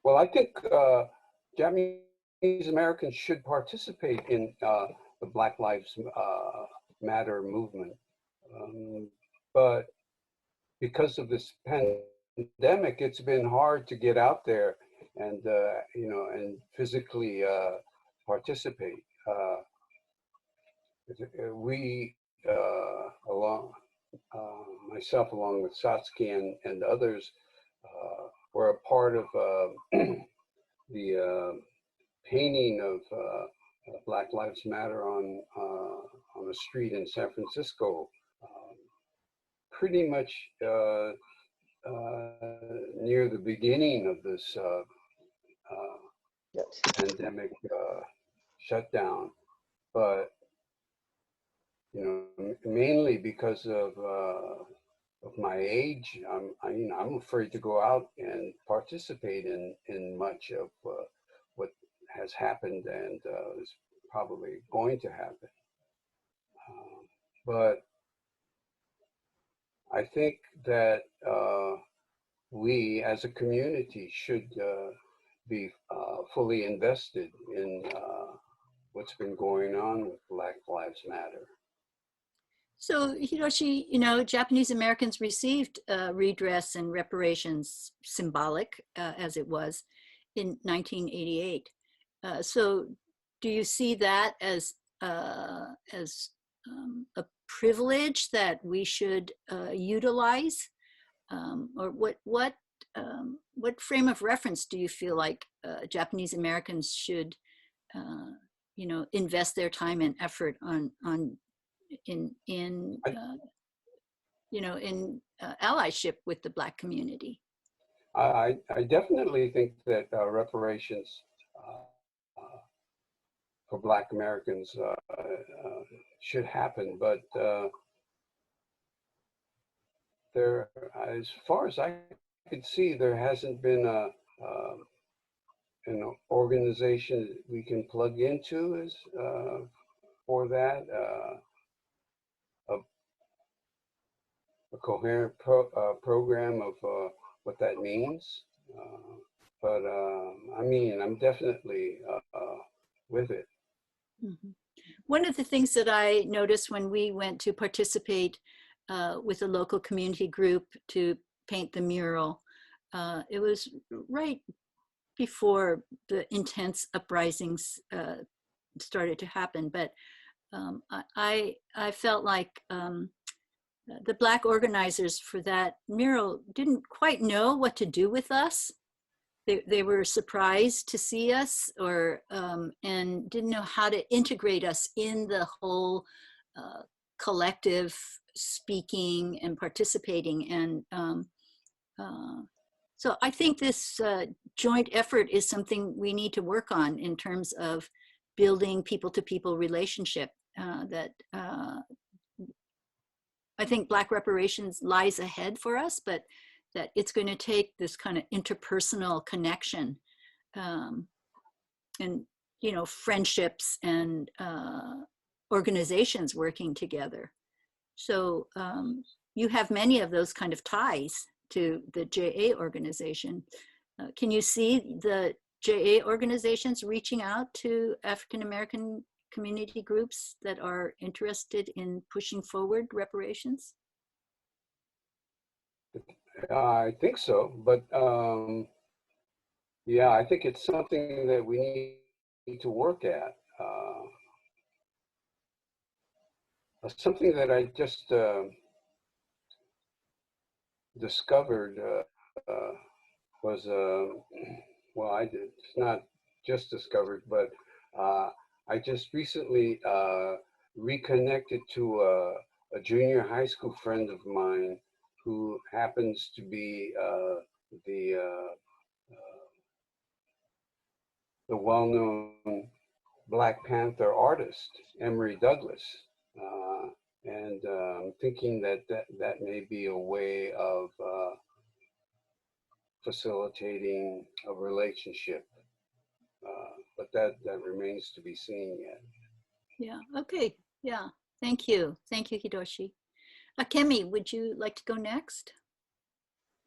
Well, I think Japanese Americans should participate in the Black Lives Matter movement, but because of this pandemic, it's been hard to get out there and you know, and physically participate. We myself, along with Satsuki and others, were a part of the painting of Black Lives Matter on a street in San Francisco, pretty much near the beginning of this pandemic shutdown. But you know, mainly because of my age, I'm afraid to go out and participate in much of what has happened and is probably going to happen. But I think that we as a community should be fully invested in what's been going on with Black Lives Matter.
So Hiroshi, you know, Japanese Americans received redress and reparations, symbolic as it was, in 1988. So do you see that as a privilege that we should utilize, or what frame of reference do you feel like Japanese Americans should, you know, invest their time and effort in you know, in allyship with the Black community?
I definitely think that reparations for Black Americans should happen, but there, as far as I could see, there hasn't been an organization we can plug into for that. A coherent program of what that means. But I mean, I'm definitely with it.
Mm-hmm. One of the things that I noticed when we went to participate with a local community group to paint the mural, it was right before the intense uprisings started to happen. But I felt like the Black organizers for that mural didn't quite know what to do with us. They were surprised to see us, or and didn't know how to integrate us in the whole collective speaking and participating. And so I think this joint effort is something we need to work on in terms of building people-to-people relationship that I think Black reparations lies ahead for us, but that it's going to take this kind of interpersonal connection and, you know, friendships and organizations working together. So you have many of those kind of ties to the JA organization. can you see the JA organizations reaching out to African American community groups that are interested in pushing forward reparations?
I think so, but yeah, I think it's something that we need to work at. Something that I just discovered was, well, I did, it's not just discovered, but I just recently reconnected to a junior high school friend of mine who happens to be the well-known Black Panther artist, Emory Douglas. And thinking that may be a way of facilitating a relationship, but that remains to be seen yet.
Yeah, okay, yeah, thank you, Hiroshi. Akemi, would you like to go next?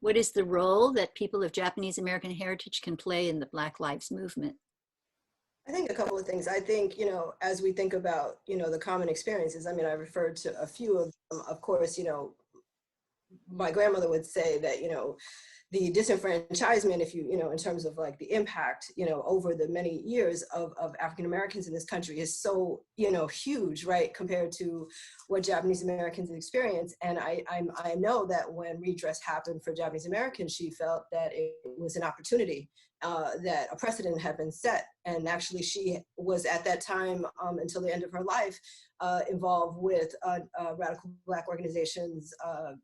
What is the role that people of Japanese American heritage can play in the Black Lives Movement?
I think a couple of things. I think, you know, as we think about, you know, the common experiences, I mean, I referred to a few of them. Of course, you know, my grandmother would say that, you know, the disenfranchisement, if you know, in terms of like the impact, you know, over the many years of African Americans in this country is so, you know, huge, right, compared to what Japanese Americans experience. And I know that when redress happened for Japanese Americans, she felt that it was an opportunity, that a precedent had been set. And actually she was at that time, until the end of her life, involved with radical Black organizations,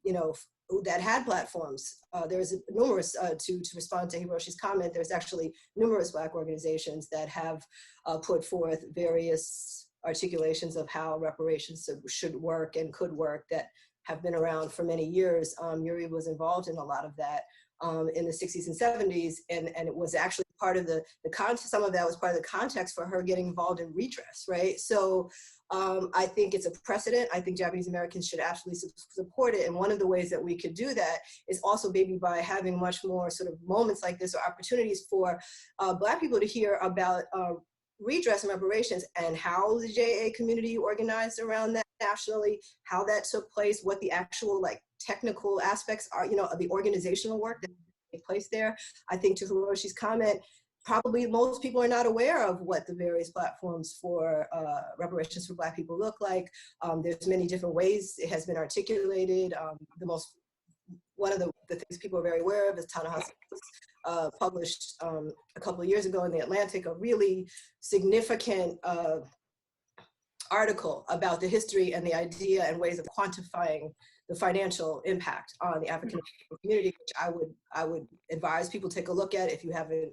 you know, that had platforms. There's numerous, to respond to Hiroshi's comment, there's actually numerous Black organizations that have put forth various articulations of how reparations should work and could work that have been around for many years. Yuri was involved in a lot of that in the 60s and 70s, and it was actually part of the context, some of that was part of the context for her getting involved in redress, right? So I think it's a precedent. I think Japanese Americans should absolutely support it. And one of the ways that we could do that is also maybe by having much more sort of moments like this or opportunities for Black people to hear about redress and reparations and how the JA community organized around that nationally, how that took place, what the actual like technical aspects are, you know, of the organizational work that take place there. I think to Hiroshi's comment, probably most people are not aware of what the various platforms for reparations for Black people look like. There's many different ways it has been articulated. One of the things people are very aware of is Ta-Nehisi published a couple of years ago in The Atlantic, a really significant article about the history and the idea and ways of quantifying the financial impact on the African community, which I would advise people take a look at if you haven't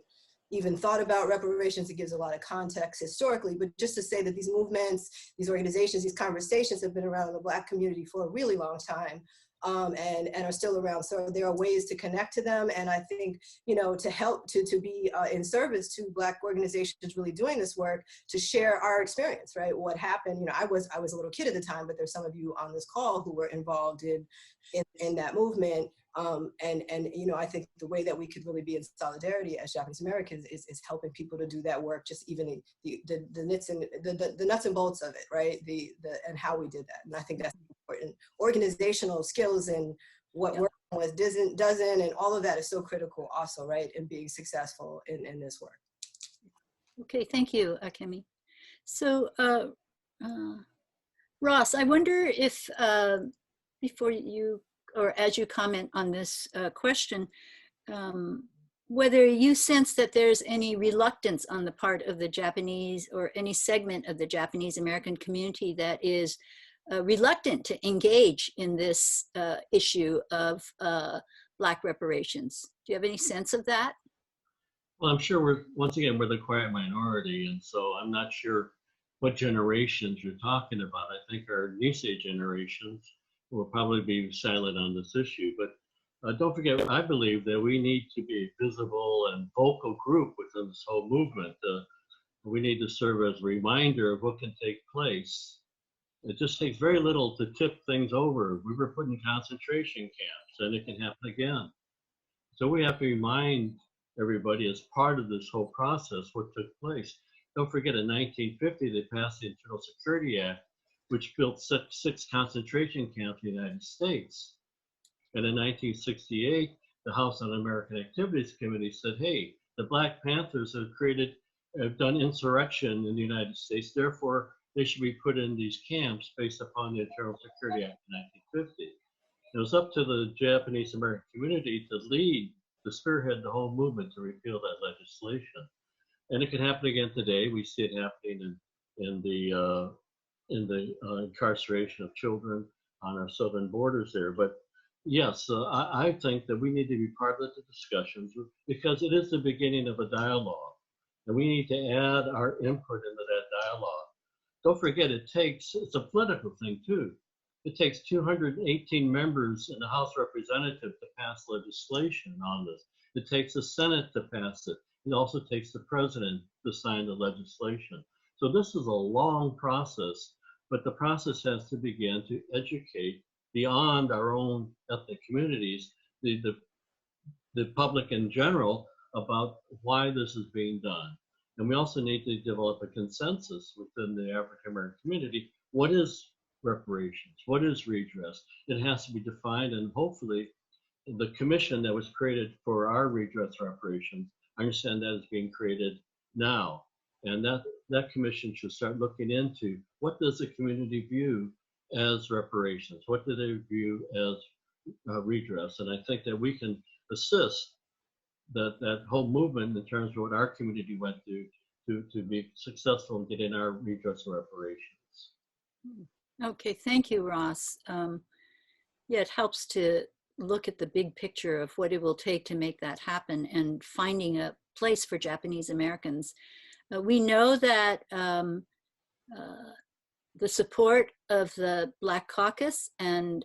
even thought about reparations. It gives a lot of context historically, but just to say that these movements, these organizations, these conversations have been around in the Black community for a really long time. And are still around. So there are ways to connect to them. And I think, you know, to help to be in service to Black organizations really doing this work, to share our experience, right? What happened, you know, I was a little kid at the time, but there's some of you on this call who were involved in that movement. And you know, I think the way that we could really be in solidarity as Japanese Americans is helping people to do that work, just even the nuts and bolts of it, right? And how we did that. And I think that's important. Organizational skills and what works and what doesn't, and all of that is so critical also, right? In being successful in this work.
Okay, thank you, Akemi. So, Ross, I wonder if, before you, or as you comment on this question, whether you sense that there's any reluctance on the part of the Japanese or any segment of the Japanese American community that is reluctant to engage in this issue of Black reparations. Do you have any sense of that?
Well, I'm sure once again, we're the quiet minority, and so I'm not sure what generations you're talking about. I think our Nisei generations will probably be silent on this issue, but don't forget, I believe that we need to be a visible and vocal group within this whole movement. We need to serve as a reminder of what can take place. It just takes very little to tip things over. We were put in concentration camps, and it can happen again. So we have to remind everybody as part of this whole process, what took place. Don't forget, in 1950, they passed the Internal Security Act, which built six concentration camps in the United States. And in 1968, the House Un-American Activities Committee said, hey, the Black Panthers have done insurrection in the United States, therefore they should be put in these camps based upon the Internal Security Act of 1950. It was up to the Japanese American community to spearhead the whole movement to repeal that legislation. And it can happen again today. We see it happening in the incarceration of children on our southern borders there. But yes, I think that we need to be part of the discussions because it is the beginning of a dialogue, and we need to add our input into that dialogue. Don't forget, it's a political thing too. It takes 218 members in the House of Representatives to pass legislation on this. It takes the Senate to pass it. It also takes the president to sign the legislation. So this is a long process, but the process has to begin to educate beyond our own ethnic communities, the public in general, about why this is being done. And we also need to develop a consensus within the African American community. What is reparations? What is redress? It has to be defined, and hopefully the commission that was created for our redress reparations, I understand that is being created now. And that commission should start looking into what does the community view as reparations? What do they view as redress? And I think that we can assist that whole movement in terms of what our community went through to be successful in getting our redress reparations.
Okay, thank you, Ross. Yeah, it helps to look at the big picture of what it will take to make that happen and finding a place for Japanese Americans. We know that the support of the Black Caucus and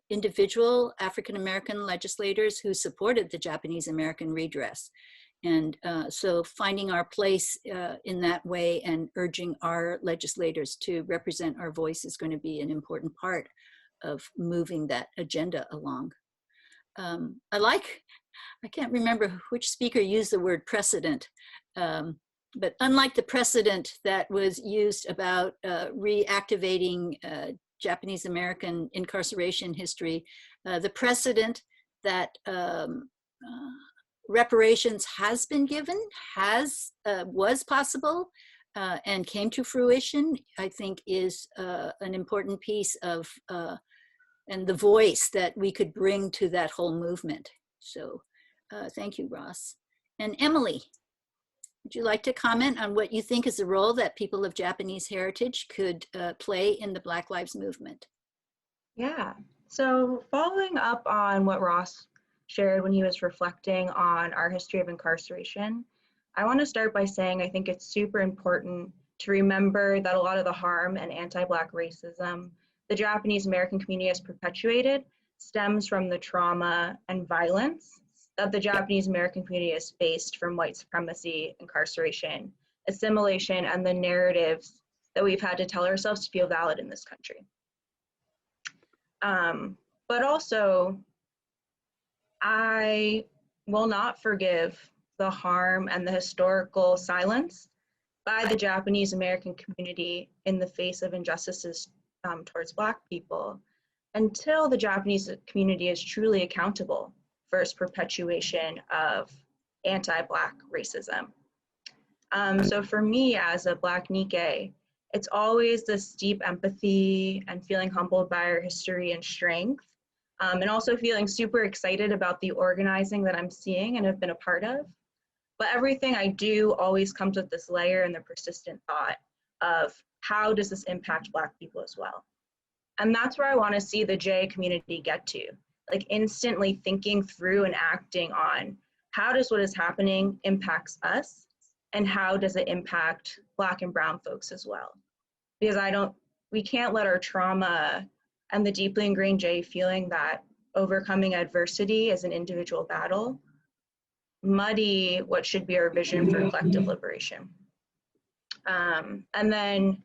individual African American legislators who supported the Japanese American redress. And so finding our place in that way and urging our legislators to represent our voice is going to be an important part of moving that agenda along. I can't remember which speaker used the word precedent, but unlike the precedent that was used about reactivating Japanese American incarceration history, the precedent that reparations has been given, was possible, and came to fruition, I think is an important piece of, and the voice that we could bring to that whole movement. So thank you, Ross. And Emily, would you like to comment on what you think is the role that people of Japanese heritage could play in the Black Lives Movement?
Yeah, so following up on what Ross shared when he was reflecting on our history of incarceration, I want to start by saying I think it's super important to remember that a lot of the harm and anti-Black racism the Japanese American community has perpetuated stems from the trauma and violence that the Japanese American community has faced from white supremacy, incarceration, assimilation, and the narratives that we've had to tell ourselves to feel valid in this country. But also, I will not forgive the harm and the historical silence by the Japanese American community in the face of injustices towards Black people until the Japanese community is truly accountable for its perpetuation of anti-Black racism. So for me as a Black Nikkei, it's always this deep empathy and feeling humbled by our history and strength, and also feeling super excited about the organizing that I'm seeing and have been a part of. But everything I do always comes with this layer and the persistent thought of how does this impact Black people as well? And that's where I want to see the J community get to, like instantly thinking through and acting on how does what is happening impacts us and how does it impact Black and brown folks as well? Because we can't let our trauma and the deeply ingrained J feeling that overcoming adversity is an individual battle muddy what should be our vision for collective liberation. And then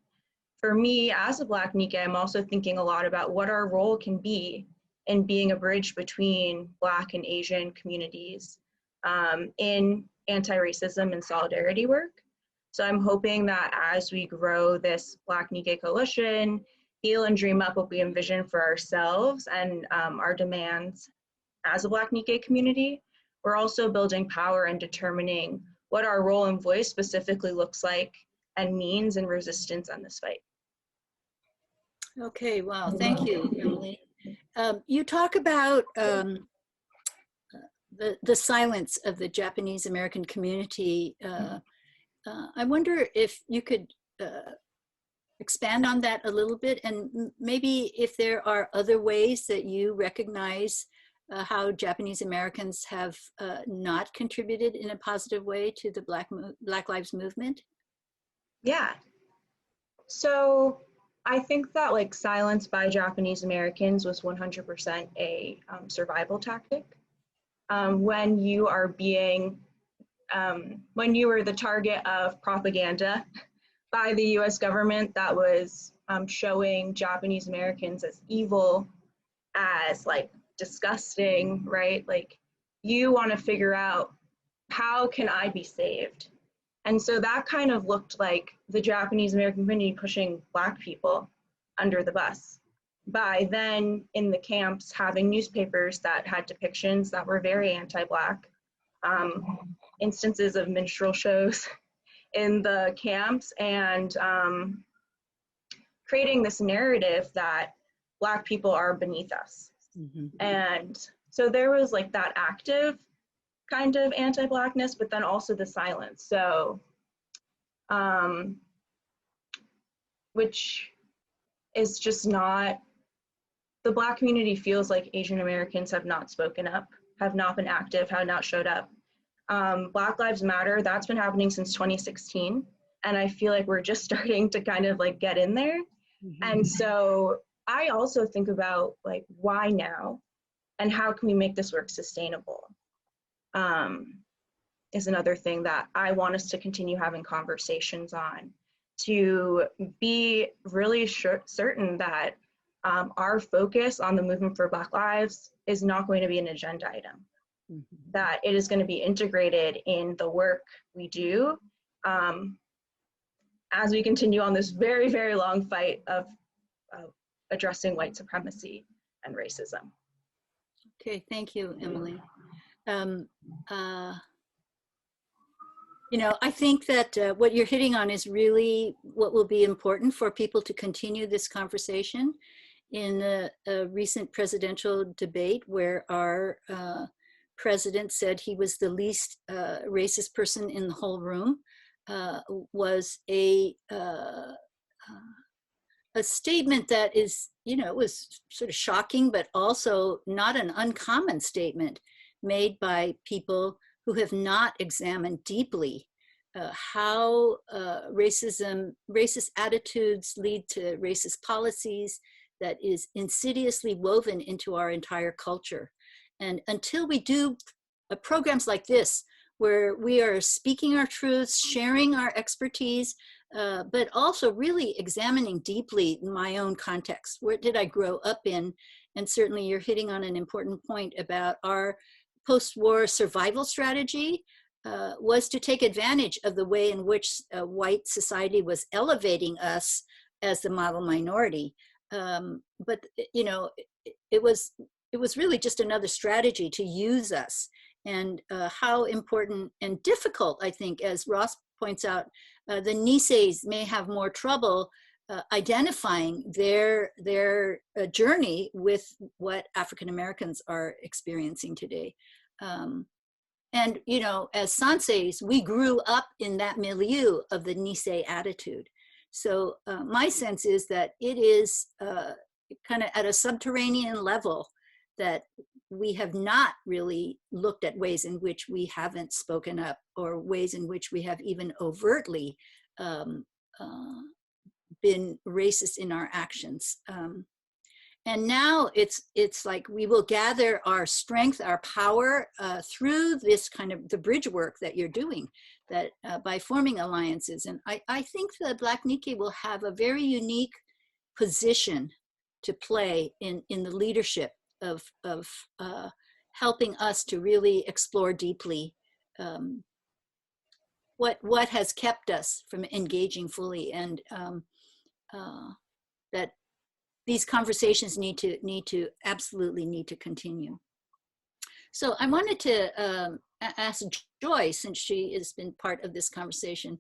for me as a Black Nikkei, I'm also thinking a lot about what our role can be in being a bridge between Black and Asian communities in anti-racism and solidarity work. So I'm hoping that as we grow this Black Nikkei Coalition, heal and dream up what we envision for ourselves and our demands as a Black Nikkei community, we're also building power and determining what our role and voice specifically looks like and means in resistance on this fight.
Okay, wow, thank you, Emily. You talk about the silence of the Japanese American community. I wonder if you could expand on that a little bit, and maybe if there are other ways that you recognize how Japanese Americans have not contributed in a positive way to the Black Lives Movement?
Yeah. So I think that like silence by Japanese Americans was 100% a survival tactic. When you are being, when you were the target of propaganda by the US government that was showing Japanese Americans as evil, as like disgusting, right? Like you want to figure out, how can I be saved? And so that kind of looked like the Japanese American community pushing Black people under the bus by then in the camps having newspapers that had depictions that were very anti-Black, instances of minstrel shows in the camps, and creating this narrative that Black people are beneath us. Mm-hmm. And so there was like that active kind of anti-Blackness, but then also the silence. So, which is just not, the Black community feels like Asian Americans have not spoken up, have not been active, have not showed up. Black Lives Matter, that's been happening since 2016. And I feel like we're just starting to kind of like get in there. Mm-hmm. And so I also think about like, why now? And how can we make this work sustainable? Is another thing that I want us to continue having conversations on, to be really certain that our focus on the movement for Black lives is not going to be an agenda item, mm-hmm. that it is going to be integrated in the work we do as we continue on this very, very long fight of addressing white supremacy and racism.
Okay, thank you, Emily. You know, I think that what you're hitting on is really what will be important for people to continue this conversation. In a recent presidential debate where our president said he was the least racist person in the whole room, was a statement that is, you know, was sort of shocking, but also not an uncommon statement made by people who have not examined deeply how racist attitudes lead to racist policies that is insidiously woven into our entire culture. And until we do programs like this, where we are speaking our truths, sharing our expertise, but also really examining deeply my own context. Where did I grow up in? And certainly you're hitting on an important point about our post-war survival strategy was to take advantage of the way in which white society was elevating us as the model minority. But you know, it was really just another strategy to use us. And how important and difficult, I think, as Ross points out, the Niseis may have more trouble identifying their journey with what African Americans are experiencing today. And you know, as Sanseis, we grew up in that milieu of the Nisei attitude. So my sense is that it is kind of at a subterranean level that we have not really looked at ways in which we haven't spoken up, or ways in which we have even overtly been racist in our actions. And now it's like we will gather our strength, our power through this kind of the bridge work that you're doing, that by forming alliances. And I think the Black Nikkei will have a very unique position to play in the leadership of helping us to really explore deeply what has kept us from engaging fully, and that these conversations absolutely need to continue. So I wanted to ask Joy, since she has been part of this conversation,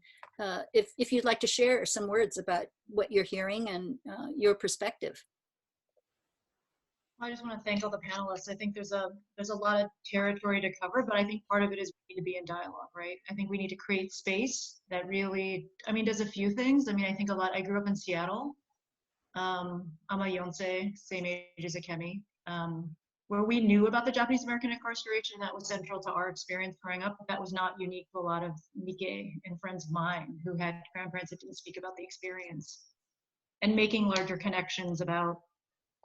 if you'd like to share some words about what you're hearing and your perspective.
I just want to thank all the panelists. I think there's a lot of territory to cover, but I think part of it is we need to be in dialogue, right? I think we need to create space that really, I mean, does a few things. I mean, I think I grew up in Seattle. I'm a Yonsei, same age as Akemi, where we knew about the Japanese American incarceration. That was central to our experience growing up. But that was not unique to a lot of Nikkei and friends of mine who had grandparents that didn't speak about the experience. And making larger connections about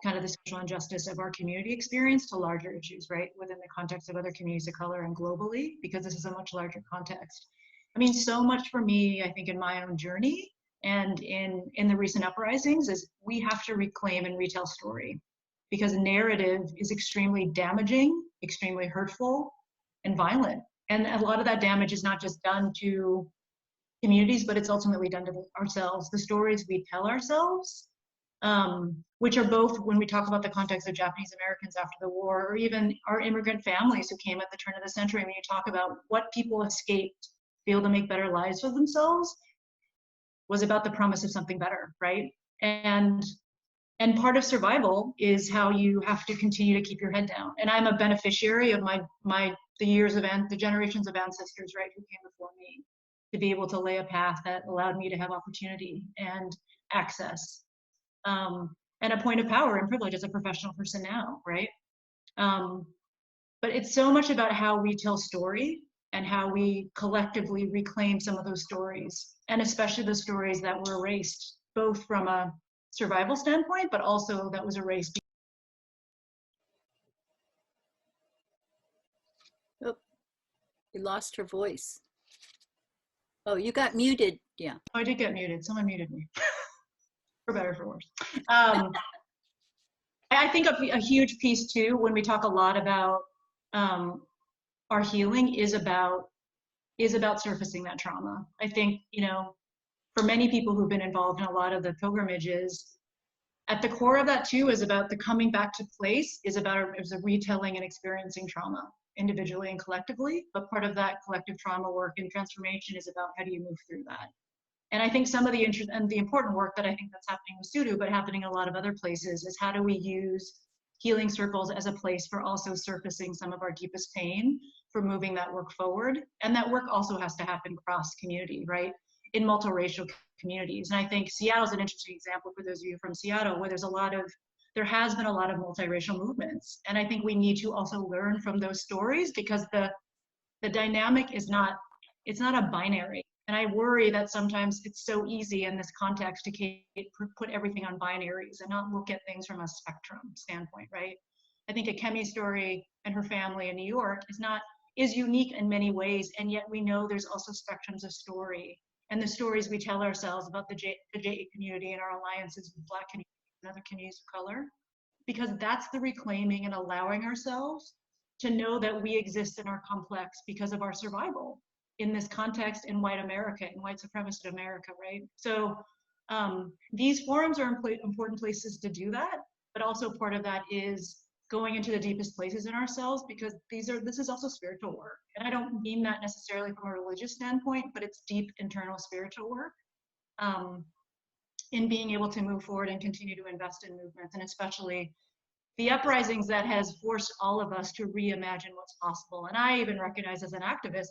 kind of the social injustice of our community experience to larger issues, right? Within the context of other communities of color and globally, because this is a much larger context. I mean, so much for me, I think, in my own journey and in the recent uprisings is we have to reclaim and retell story, because narrative is extremely damaging, extremely hurtful, and violent. And a lot of that damage is not just done to communities, but it's ultimately done to ourselves. The stories we tell ourselves, which are both, when we talk about the context of Japanese Americans after the war, or even our immigrant families who came at the turn of the century, when you talk about what people escaped, be able to make better lives for themselves, was about the promise of something better, right? And part of survival is how you have to continue to keep your head down. And I'm a beneficiary of the generations of ancestors, right, who came before me, to be able to lay a path that allowed me to have opportunity and access. And a point of power and privilege as a professional person now, right? But it's so much about how we tell story and how we collectively reclaim some of those stories, and especially the stories that were erased, both from a survival standpoint, but also that was erased.
Oh, you lost her voice. Oh, you got muted, yeah.
Oh, I did get muted, someone muted me. For better or for worse. I think a huge piece too, when we talk a lot about our healing, is about surfacing that trauma. I think, for many people who've been involved in a lot of the pilgrimages, at the core of that too is about the coming back to place, is a retelling and experiencing trauma individually and collectively. But part of that collective trauma work and transformation is about how do you move through that. And I think some of the important work that I think that's happening with Tsuru, but happening in a lot of other places, is how do we use healing circles as a place for also surfacing some of our deepest pain, for moving that work forward. And that work also has to happen cross community, right? In multiracial communities. And I think Seattle's an interesting example for those of you from Seattle, where there has been a lot of multiracial movements. And I think we need to also learn from those stories, because the dynamic is not a binary. And I worry that sometimes it's so easy in this context to put everything on binaries and not look at things from a spectrum standpoint, right? I think Akemi's story and her family in New York is unique in many ways, and yet we know there's also spectrums of story, and the stories we tell ourselves about the JA community and our alliances with Black communities and other communities of color, because that's the reclaiming and allowing ourselves to know that we exist in our complex because of our survival in this context in white America, in white supremacist America, right? So these forums are important places to do that, but also part of that is going into the deepest places in ourselves, because this is also spiritual work. And I don't mean that necessarily from a religious standpoint, but it's deep internal spiritual work in being able to move forward and continue to invest in movements, and especially the uprisings that has forced all of us to reimagine what's possible. And I even recognize as an activist,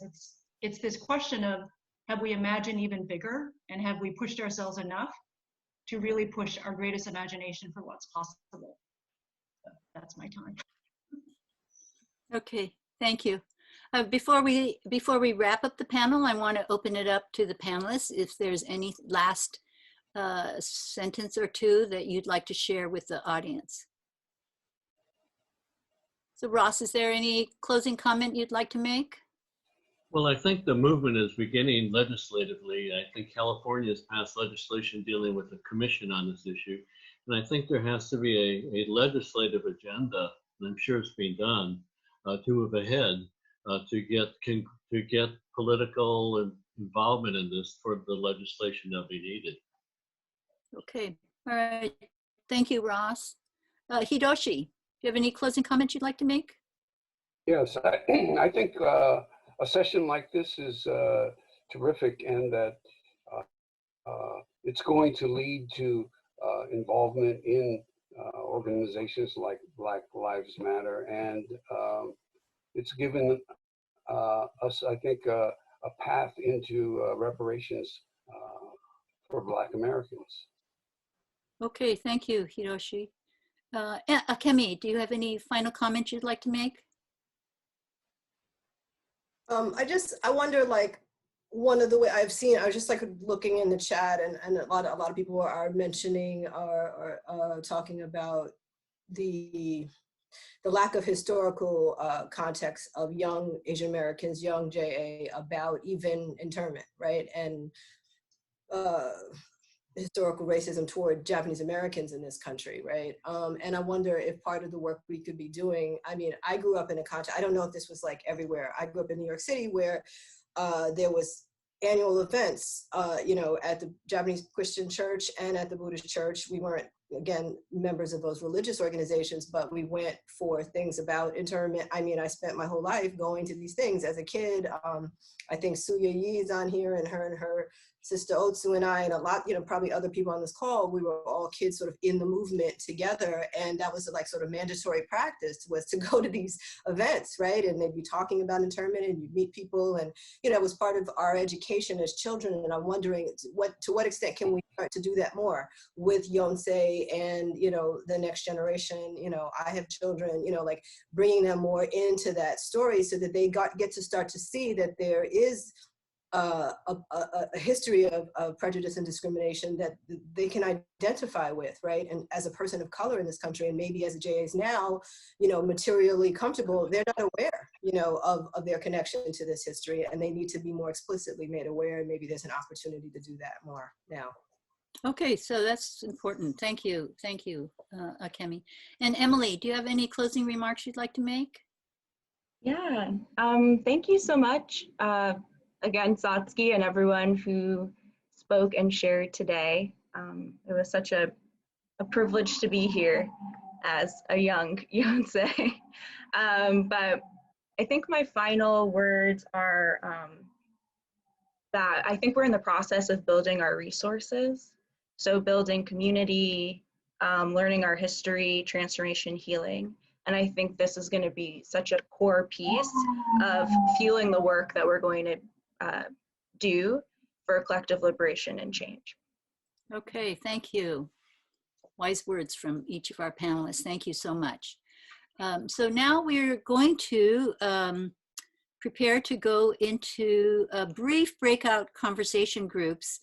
it's this question of, have we imagined even bigger, and have we pushed ourselves enough to really push our greatest imagination for what's possible? So that's my time.
Okay, thank you. Before we wrap up the panel, I want to open it up to the panelists if there's any last sentence or two that you'd like to share with the audience. So Ross, is there any closing comment you'd like to make?
Well, I think the movement is beginning legislatively. I think California has passed legislation dealing with a commission on this issue. And I think there has to be a legislative agenda, and I'm sure it's being done, to move ahead, to get political involvement in this for the legislation that we needed.
Okay, all right. Thank you, Ross. Hiroshi, do you have any closing comments you'd like to make?
Yes, I think a session like this is terrific, and that it's going to lead to involvement in organizations like Black Lives Matter, and it's given us, I think, a path into reparations for Black Americans.
Okay, thank you, Hiroshi. Akemi, do you have any final comments you'd like to make?
I wonder, like, one of the way I've seen, I was just like looking in the chat, and a lot of people are mentioning or talking about the lack of historical context of young Asian Americans, young JA, about even internment, right? And historical racism toward Japanese Americans in this country, right? And I wonder if part of the work we could be doing, I mean, I grew up in a context, I don't know if this was like everywhere. I grew up in New York City, where there was annual events, you know, at the Japanese Christian church and at the Buddhist church. We weren't, again, members of those religious organizations, but we went for things about internment. I mean, I spent my whole life going to these things as a kid. I think Suya Yi is on here, and her sister Otsu and I, and a lot, you know, probably other people on this call, we were all kids sort of in the movement together. And that was like sort of mandatory practice, was to go to these events, right? And they'd be talking about internment, and you'd meet people, and, you know, it was part of our education as children. And I'm wondering to what extent can we start to do that more with Yonsei and, you know, the next generation. You know, I have children, you know, like bringing them more into that story so that they get to start to see that there is a history of prejudice and discrimination that they can identify with, right? And as a person of color in this country, and maybe as a JAs now, you know, materially comfortable, they're not aware, you know, of their connection to this history, and they need to be more explicitly made aware, and maybe there's an opportunity to do that more now.
Okay, so that's important. Thank you, Akemi. And Emily, do you have any closing remarks you'd like to make?
Yeah, thank you so much. Again, Satsuki and everyone who spoke and shared today. It was such a privilege to be here as a young Yonsei. But I think my final words are that I think we're in the process of building our resources. So building community, learning our history, transformation, healing. And I think this is going to be such a core piece of fueling the work that we're going to do for collective liberation and change.
Okay, thank you. Wise words from each of our panelists. Thank you so much. So now we're going to prepare to go into brief breakout conversation groups,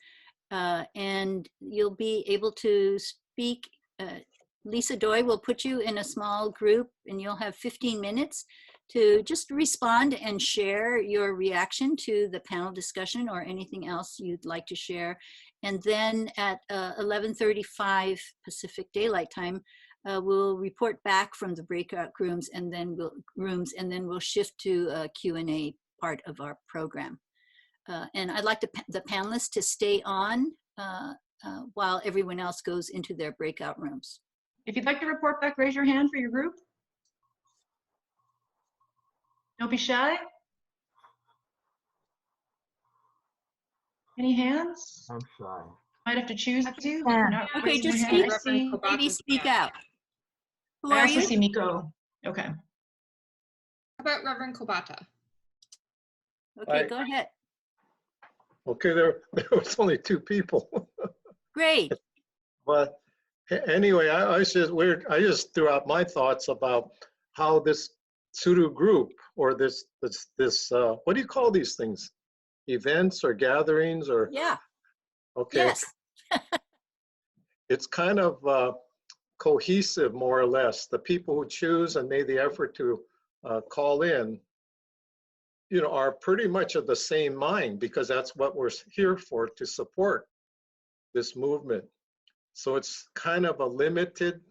and you'll be able to speak. Lisa Doi will put you in a small group, and you'll have 15 minutes to just respond and share your reaction to the panel discussion or anything else you'd like to share. And then at 11:35 Pacific Daylight Time, we'll report back from the breakout rooms, and then we'll shift to a Q&A part of our program. And I'd like the panelists to stay on while everyone else goes into their breakout rooms.
If you'd like to report back, raise your hand for your group. Don't be shy. Any hands?
I'm shy.
Might have to choose to.
Okay, just maybe speak out. Who are
I also
you?
see Miko. Okay.
How about Reverend Kobata?
Okay,
Hi.
go ahead.
Okay, there was only two people.
Great.
But anyway, I just threw out my thoughts about how this Tsuru group, or this what do you call these things? Events or gatherings, or?
Yeah.
Okay.
Yes.
It's kind of cohesive, more or less. The people who choose and made the effort to call in, you know, are pretty much of the same mind, because that's what we're here for, to support this movement. So it's kind of a limited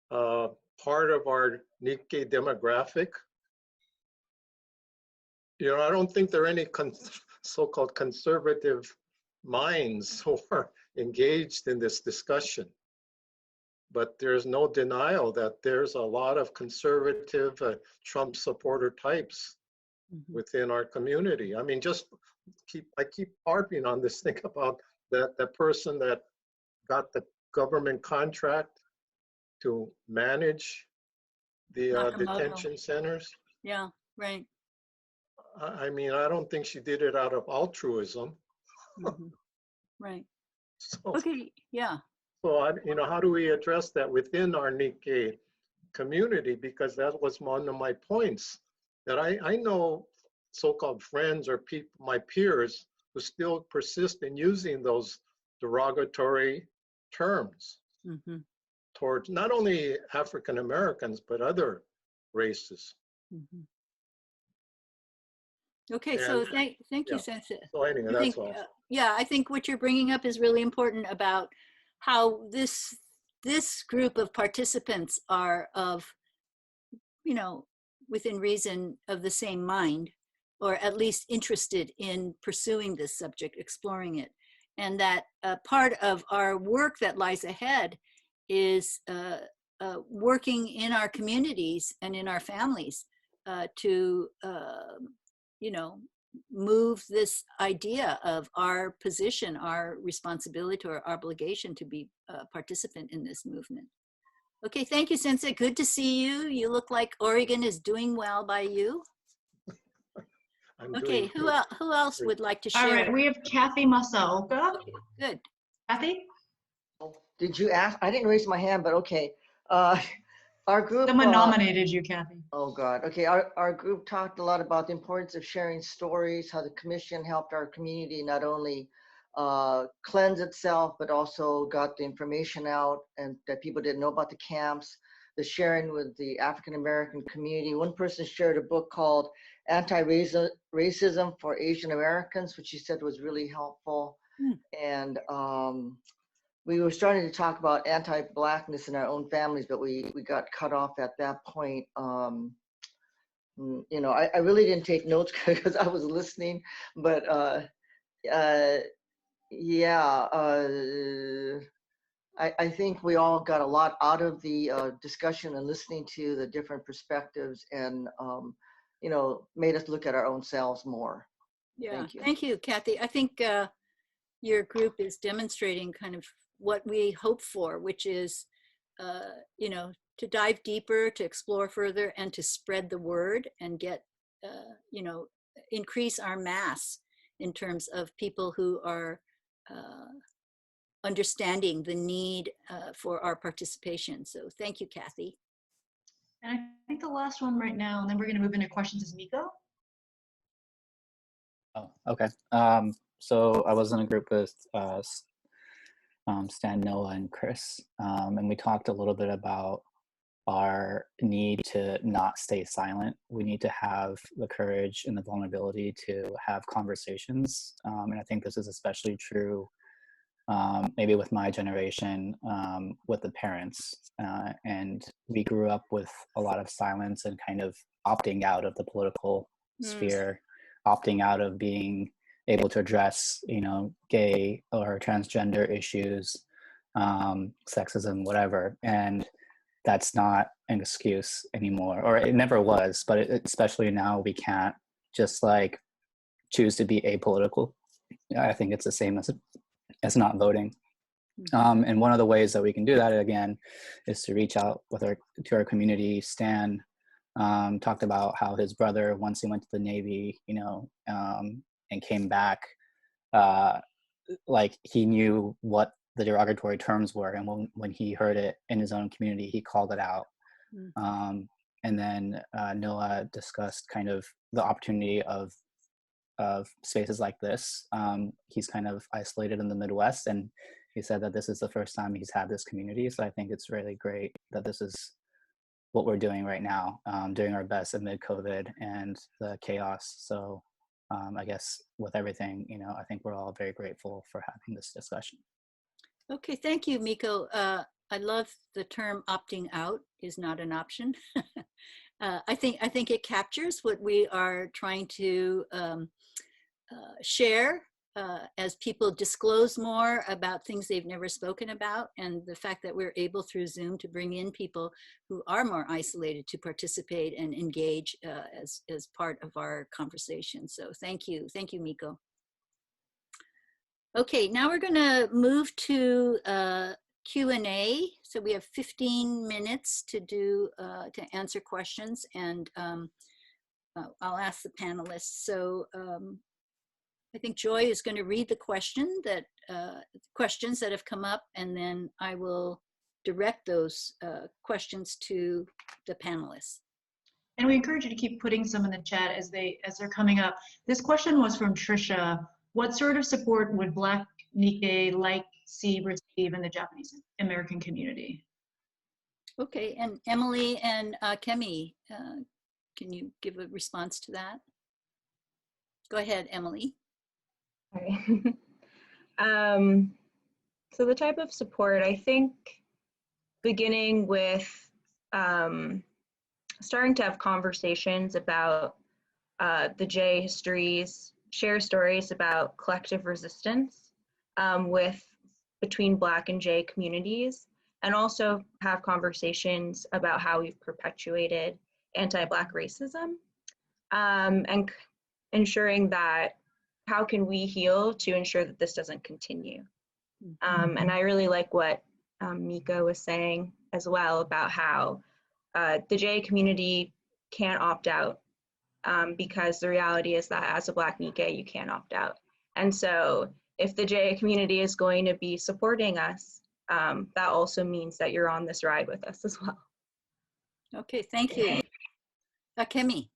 part of our Nikkei demographic, You know, I don't think there are any so-called conservative minds who are engaged in this discussion. But there's no denial that there's a lot of conservative Trump supporter types within our community. I mean, I keep harping on this thing about that person that got the government contract to manage the detention centers.
Yeah, right.
I mean, I don't think she did it out of altruism.
Right.
So,
Okay, yeah.
so you know, how do we address that within our Nikkei community? Because that was one of my points, that I know so-called friends or people, my peers, who still persist in using those derogatory terms towards not only African Americans, but other races.
Okay, so thank you,
yeah.
Sensei.
So anyway, that's all.
Yeah, I think what you're bringing up is really important about how this group of participants are of, you know, within reason of the same mind, or at least interested in pursuing this subject, exploring it. And that part of our work that lies ahead is working in our communities and in our families to, you know, move this idea of our position, our responsibility or obligation to be a participant in this movement. Okay, thank you, Sensei. Good to see you. You look like Oregon is doing well by you. Okay, who else would like to share?
All right, we have Kathy Masaoka.
Okay, good.
Kathy?
Did you ask? I didn't raise my hand, but okay. Our group.
Someone nominated you, Kathy.
Oh God. Okay. Our group talked a lot about the importance of sharing stories, how the commission helped our community not only cleanse itself, but also got the information out and that people didn't know about the camps, the sharing with the African American community. One person shared a book called Anti-Racism for Asian Americans, which she said was really helpful. And we were starting to talk about anti-Blackness in our own families, but we got cut off at that point. You know, I really didn't take notes because I was listening, but yeah, I think we all got a lot out of the discussion and listening to the different perspectives, and you know, made us look at our own selves more.
Yeah, thank you, Kathy. I think your group is demonstrating kind of what we hope for, which is, you know, to dive deeper, to explore further, and to spread the word and get, you know, increase our mass in terms of people who are understanding the need for our participation. So thank you, Kathy.
And I think the last one right now, and then we're going to move into questions, is Miko.
Oh, okay. So I was in a group with Stan, Noah, and Chris, and we talked a little bit about our need to not stay silent. We need to have the courage and the vulnerability to have conversations, and I think this is especially true maybe with my generation, with the parents, and we grew up with a lot of silence and kind of opting out of the political sphere, opting out of being able to address, you know, gay or transgender issues, sexism, whatever. And that's not an excuse anymore, or it never was, but especially now we can't just like choose to be apolitical. I think it's the same as not voting. And one of the ways that we can do that, again, is to reach out to our community. Stan talked about how his brother, once he went to the Navy, you know, and came back, like he knew what the derogatory terms were, and when he heard it in his own community, he called it out. And then Noah discussed kind of the opportunity of spaces like this. He's kind of isolated in the Midwest, and he said that this is the first time he's had this community. So I think it's really great that this is what we're doing right now, doing our best amid COVID and the chaos. So I guess with everything, you know, I think we're all very grateful for having this discussion.
Okay, thank you, Miko. I love the term opting out is not an option. I think it captures what we are trying to share as people disclose more about things they've never spoken about, and the fact that we're able through Zoom to bring in people who are more isolated to participate and engage as part of our conversation. So thank you, Miko. Okay, now we're going to move to Q&A. So we have 15 minutes to do to answer questions, and I'll ask the panelists. So I think Joy is going to read the questions that have come up, and then I will direct those questions to the panelists.
And we encourage you to keep putting some in the chat as they're coming up. This question was from Trisha. What sort of support would Black Nikkei receive in the Japanese American community?
Okay, and Emily and Kemi, can you give a response to that? Go ahead, Emily.
Sorry. So the type of support, I think, beginning with starting to have conversations about the J histories, share stories about collective resistance between Black and J communities, and also have conversations about how we've perpetuated anti-Black racism, and ensuring that how can we heal to ensure that this doesn't continue. And I really like what Miko was saying as well about how the J community can't opt out, because the reality is that as a Black Nikkei, you can't opt out. And so if the J community is going to be supporting us, that also means that you're on this ride with us as well.
Okay, thank you. Akemi.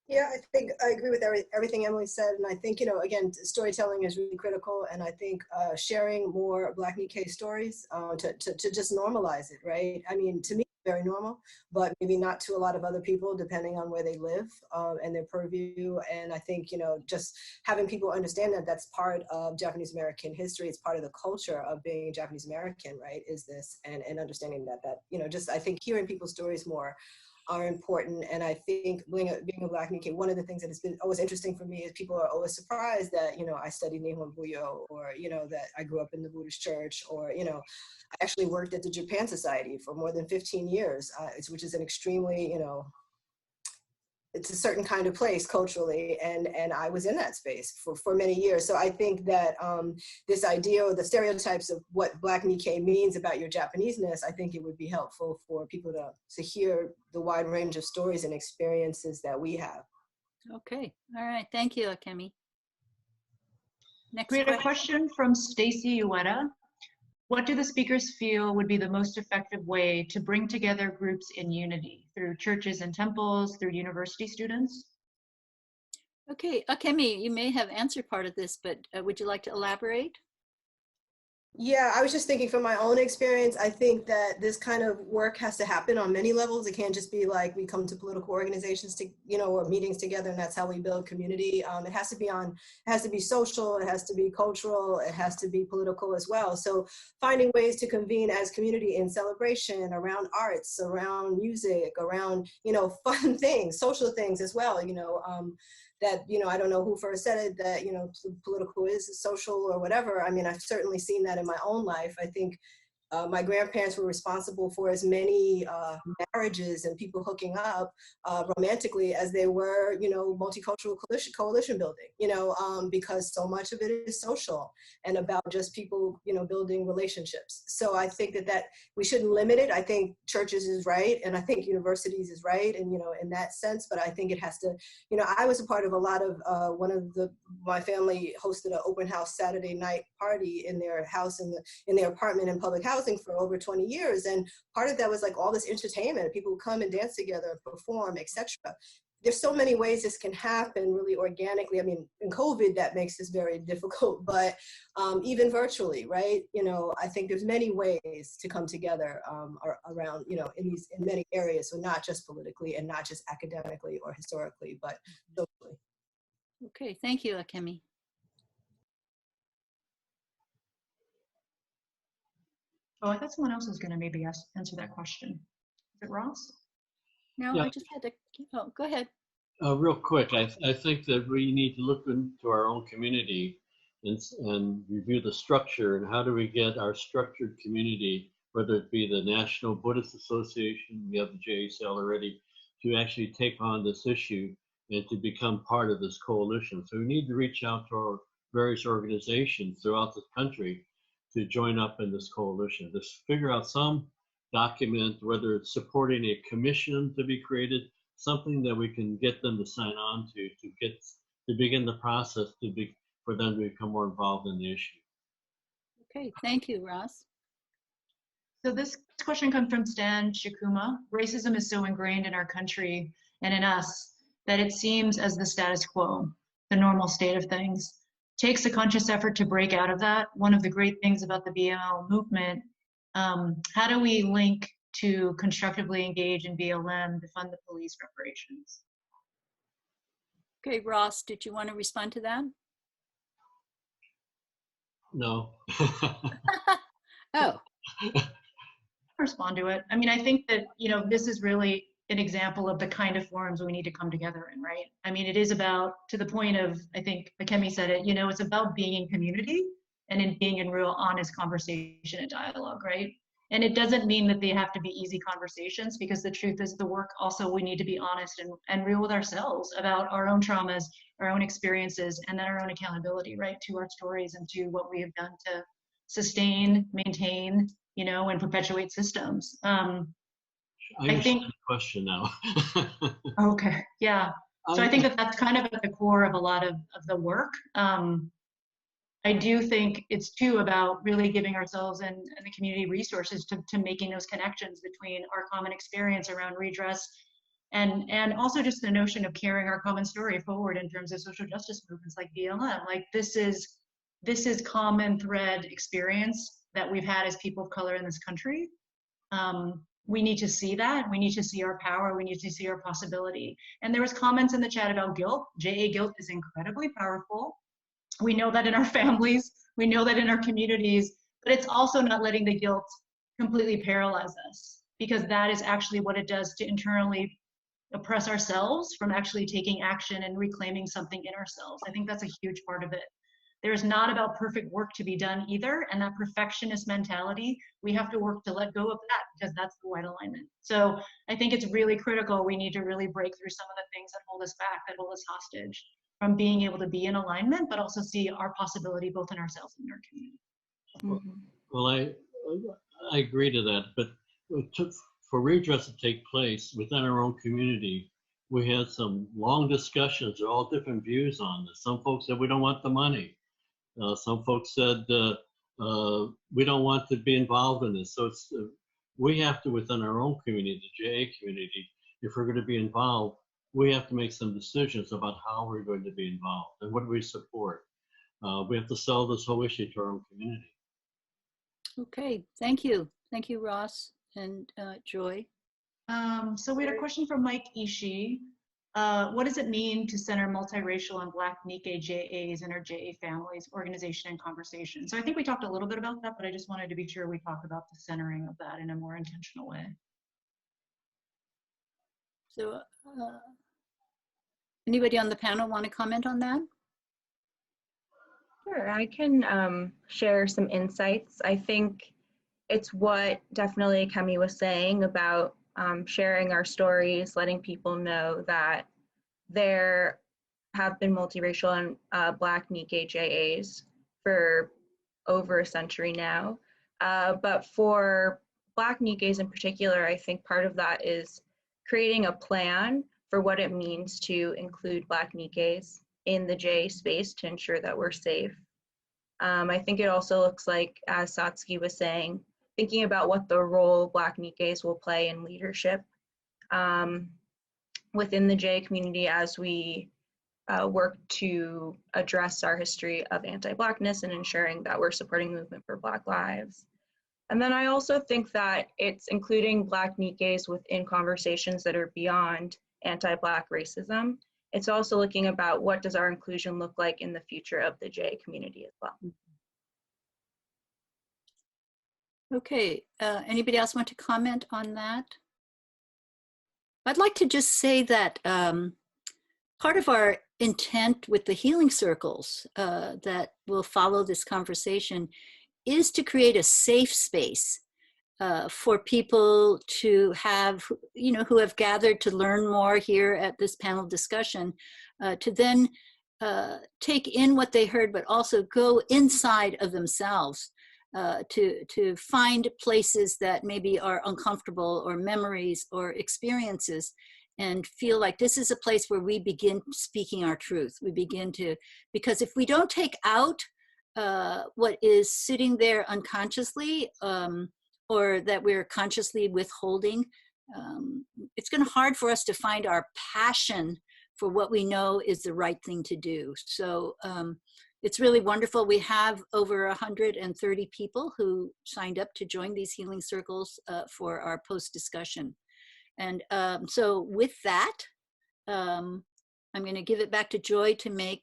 Yeah, I think I agree with everything Emily said. And I think, you know, again, storytelling is really critical. And I think sharing more Black Nikkei stories to just normalize it, right? I mean, to me, very normal, but maybe not to a lot of other people, depending on where they live and their purview. And I think, you know, just having people understand that that's part of Japanese American history. It's part of the culture of being Japanese American, right? Is this, and understanding that, you know, just I think hearing people's stories more are important. And I think being a Black Nikkei, one of the things that has been always interesting for me is people are always surprised that, you know, I studied Nihon Buyo, or, you know, that I grew up in the Buddhist church, or, you know, I actually worked at the Japan Society for more than 15 years, which is an extremely, you know, it's a certain kind of place culturally, and I was in that space for many years. So I think that this idea or the stereotypes of what Black Nikkei means about your Japaneseness, I think it would be helpful for people to hear the wide range of stories and experiences that we have.
Okay, all right, thank you, Akemi. Next
We had a question from Stacy Ueda. What do the speakers feel would be the most effective way to bring together groups in unity? Through churches and temples, through university students?
Okay, Akemi, you may have answered part of this, but would you like to elaborate?
Yeah, I was just thinking from my own experience, I think that this kind of work has to happen on many levels. It can't just be like we come to political organizations to, you know, or meetings together and that's how we build community. It has to be social, it has to be cultural, it has to be political as well. So finding ways to convene as community in celebration around arts, around music, around, you know, fun things, social things as well, you know, that, you know, I don't know who first said it, that, you know, political is social or whatever. I mean, I've certainly seen that in my own life. I think my grandparents were responsible for as many marriages and people hooking up romantically as they were, you know, multicultural coalition building, you know, because so much of it is social and about just people, you know, building relationships. So I think that we shouldn't limit it. I think churches is right, and I think universities is right, and, you know, in that sense, but I think it has to, you know, I was a part of a lot of, my family hosted an open house Saturday night party in their house, in their apartment in public housing for over 20 years. And part of that was like all this entertainment. People would come and dance together and perform, etc. There's so many ways this can happen really organically. I mean, in COVID, that makes this very difficult, but even virtually, right? You know, I think there's many ways to come together around, you know, in many areas. So not just politically and not just academically or historically, but socially.
Okay, thank you, Akemi.
Oh, I thought someone else was going to maybe answer that question. Is it Ross?
No,
Yeah.
I just had to, oh, go ahead.
Real quick, I think that we need to look into our own community and review the structure and how do we get our structured community, whether it be the National Buddhist Association, we have the JACL already, to actually take on this issue and to become part of this coalition. So we need to reach out to our various organizations throughout the country to join up in this coalition. Just figure out some document, whether it's supporting a commission to be created, something that we can get them to sign on to begin the process for them to become more involved in the issue.
Okay, thank you, Ross.
So this question comes from Stan Shikuma. Racism is so ingrained in our country and in us that it seems as the status quo, the normal state of things. Takes a conscious effort to break out of that. One of the great things about the BLM movement, how do we link to constructively engage in BLM to fund the police reparations?
Okay, Ross, did you want to respond to that?
No.
Oh.
Respond to it. I mean, I think that, you know, this is really an example of the kind of forums we need to come together in, right? I mean, it is about, to the point of, I think Akemi said it, you know, it's about being in community and in being in real honest conversation and dialogue, right? And it doesn't mean that they have to be easy conversations, because the truth is the work also, we need to be honest and real with ourselves about our own traumas, our own experiences, and then our own accountability, right, to our stories and to what we have done to sustain, maintain, you know, and perpetuate systems.
I think the question now.
Okay, yeah. So I think that that's kind of at the core of a lot of the work. I do think it's too about really giving ourselves and the community resources to making those connections between our common experience around redress and also just the notion of carrying our common story forward in terms of social justice movements like BLM. Like this is common thread experience that we've had as people of color in this country. We need to see that. We need to see our power. We need to see our possibility. And there was comments in the chat about guilt. JA guilt is incredibly powerful. We know that in our families. We know that in our communities. But it's also not letting the guilt completely paralyze us, because that is actually what it does to internally oppress ourselves from actually taking action and reclaiming something in ourselves. I think that's a huge part of it. There's not about perfect work to be done either, and that perfectionist mentality, we have to work to let go of that, because that's the white alignment. So I think it's really critical. We need to really break through some of the things that hold us back, that hold us hostage from being able to be in alignment, but also see our possibility both in ourselves and in our community.
Well, I agree to that, but for redress to take place within our own community, we had some long discussions, there are all different views on this. Some folks said we don't want the money. Some folks said we don't want to be involved in this. So it's we have to, within our own community, the JA community, if we're going to be involved, we have to make some decisions about how we're going to be involved and what do we support. We have to sell this whole issue to our own community.
Okay, thank you. Thank you, Ross and Joy.
So we had a question from Mike Ishii. What does it mean to center multiracial and Black Nikkei JAs in our JA families, organization, and conversation? So I think we talked a little bit about that, but I just wanted to be sure we talk about the centering of that in a more intentional way.
So anybody on the panel want to comment on that?
Sure, I can share some insights. I think it's what definitely Akemi was saying about sharing our stories, letting people know that there have been multiracial and Black Nikkei JAs for over a century now. But for Black Nikkeis in particular, I think part of that is creating a plan for what it means to include Black Nikkeis in the JA space to ensure that we're safe. I think it also looks like, as Satsuki was saying, thinking about what the role Black Nikkeis will play in leadership within the JA community as we work to address our history of anti-Blackness and ensuring that we're supporting the movement for Black lives. And then I also think that it's including Black Nikkeis within conversations that are beyond anti-Black racism. It's also looking about what does our inclusion look like in the future of the JA community as well.
Okay, anybody else want to comment on that? I'd like to just say that part of our intent with the healing circles that will follow this conversation is to create a safe space for people to have, who have gathered to learn more here at this panel discussion, to then take in what they heard, but also go inside of themselves to find places that maybe are uncomfortable, or memories or experiences, and feel like this is a place where we begin speaking our truth. We begin to, because if we don't take out what is sitting there unconsciously, or that we're consciously withholding, it's going to be hard for us to find our passion for what we know is the right thing to do. So it's really wonderful. We have over 130 people who signed up to join these healing circles for our post-discussion. And so with that, I'm going to give it back to Joy to make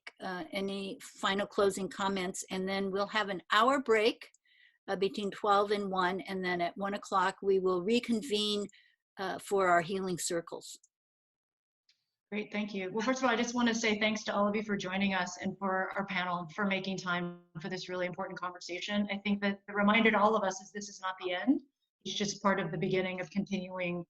any final closing comments, and then we'll have an hour break between 12 and 1, and then at 1 o'clock we will reconvene for our healing circles.
Great, thank you. Well, first of all, I just want to say thanks to all of you for joining us, and for our panel for making time for this really important conversation. I think that the reminder to all of us is this is not the end. It's just part of the beginning of continuing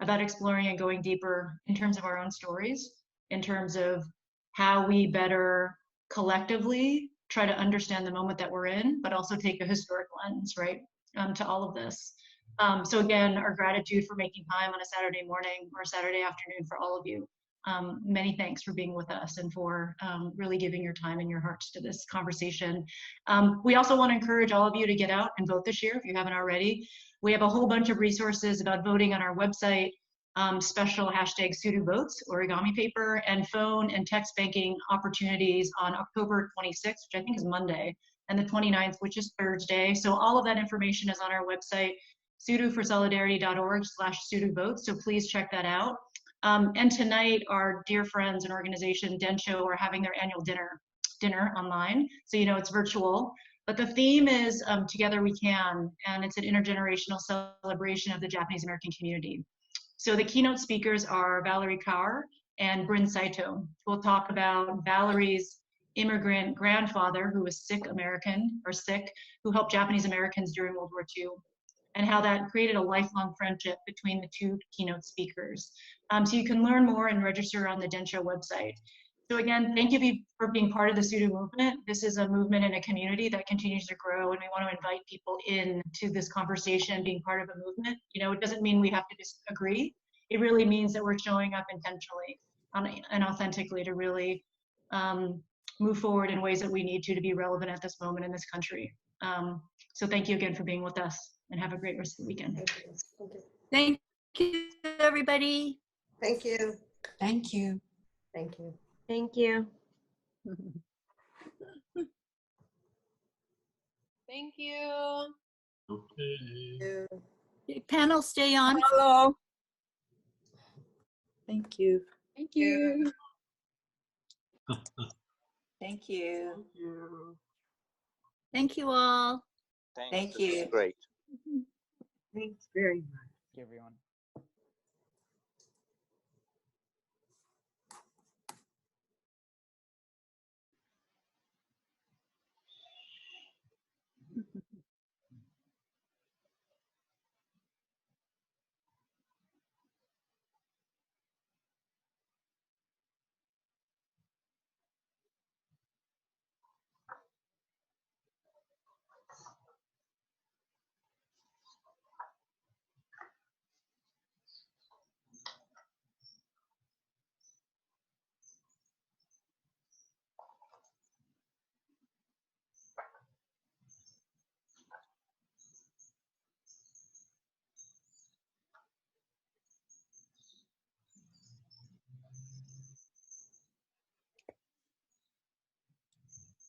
about exploring and going deeper in terms of our own stories, in terms of how we better collectively try to understand the moment that we're in, but also take a historic lens, right, to all of this. So again, our gratitude for making time on a Saturday morning or Saturday afternoon for all of you. Many thanks for being with us and for really giving your time and your hearts to this conversation. We also want to encourage all of you to get out and vote this year if you haven't already. We have a whole bunch of resources about voting on our website, special hashtag Tsuru votes, origami paper, and phone and text banking opportunities on October 26th, which I think is Monday, and the 29th, which is Thursday. So all of that information is on our website, tsuruforsolidarity.org/Tsuru votes. So please check that out. And tonight, our dear friends and organization Densho are having their annual dinner online. So it's virtual. But the theme is Together We Can, and it's an intergenerational celebration of the Japanese American community. So the keynote speakers are Valerie Kaur and Bryn Saito. We'll talk about Valerie's immigrant grandfather, who was Sikh, who helped Japanese Americans during World War II, and how that created a lifelong friendship between the two keynote speakers. So you can learn more and register on the Densho website. So again, thank you for being part of the Tsuru movement. This is a movement and a community that continues to grow, and we want to invite people into this conversation, being part of a movement. It doesn't mean we have to disagree. It really means that we're showing up intentionally and authentically to really move forward in ways that we need to be relevant at this moment in this country. So thank you again for being with us, and have a great rest of the weekend.
Thank you, everybody.
Thank you.
Thank you.
Thank you.
Thank you.
Thank you.
Okay.
Panel, stay on.
Hello. Thank you.
Thank you.
Thank you.
Thank you all.
Thank
This
you.
is great.
Thanks very much.
Everyone.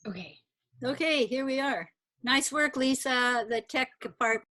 Okay.
Okay, here we are. Nice work, Lisa. The tech part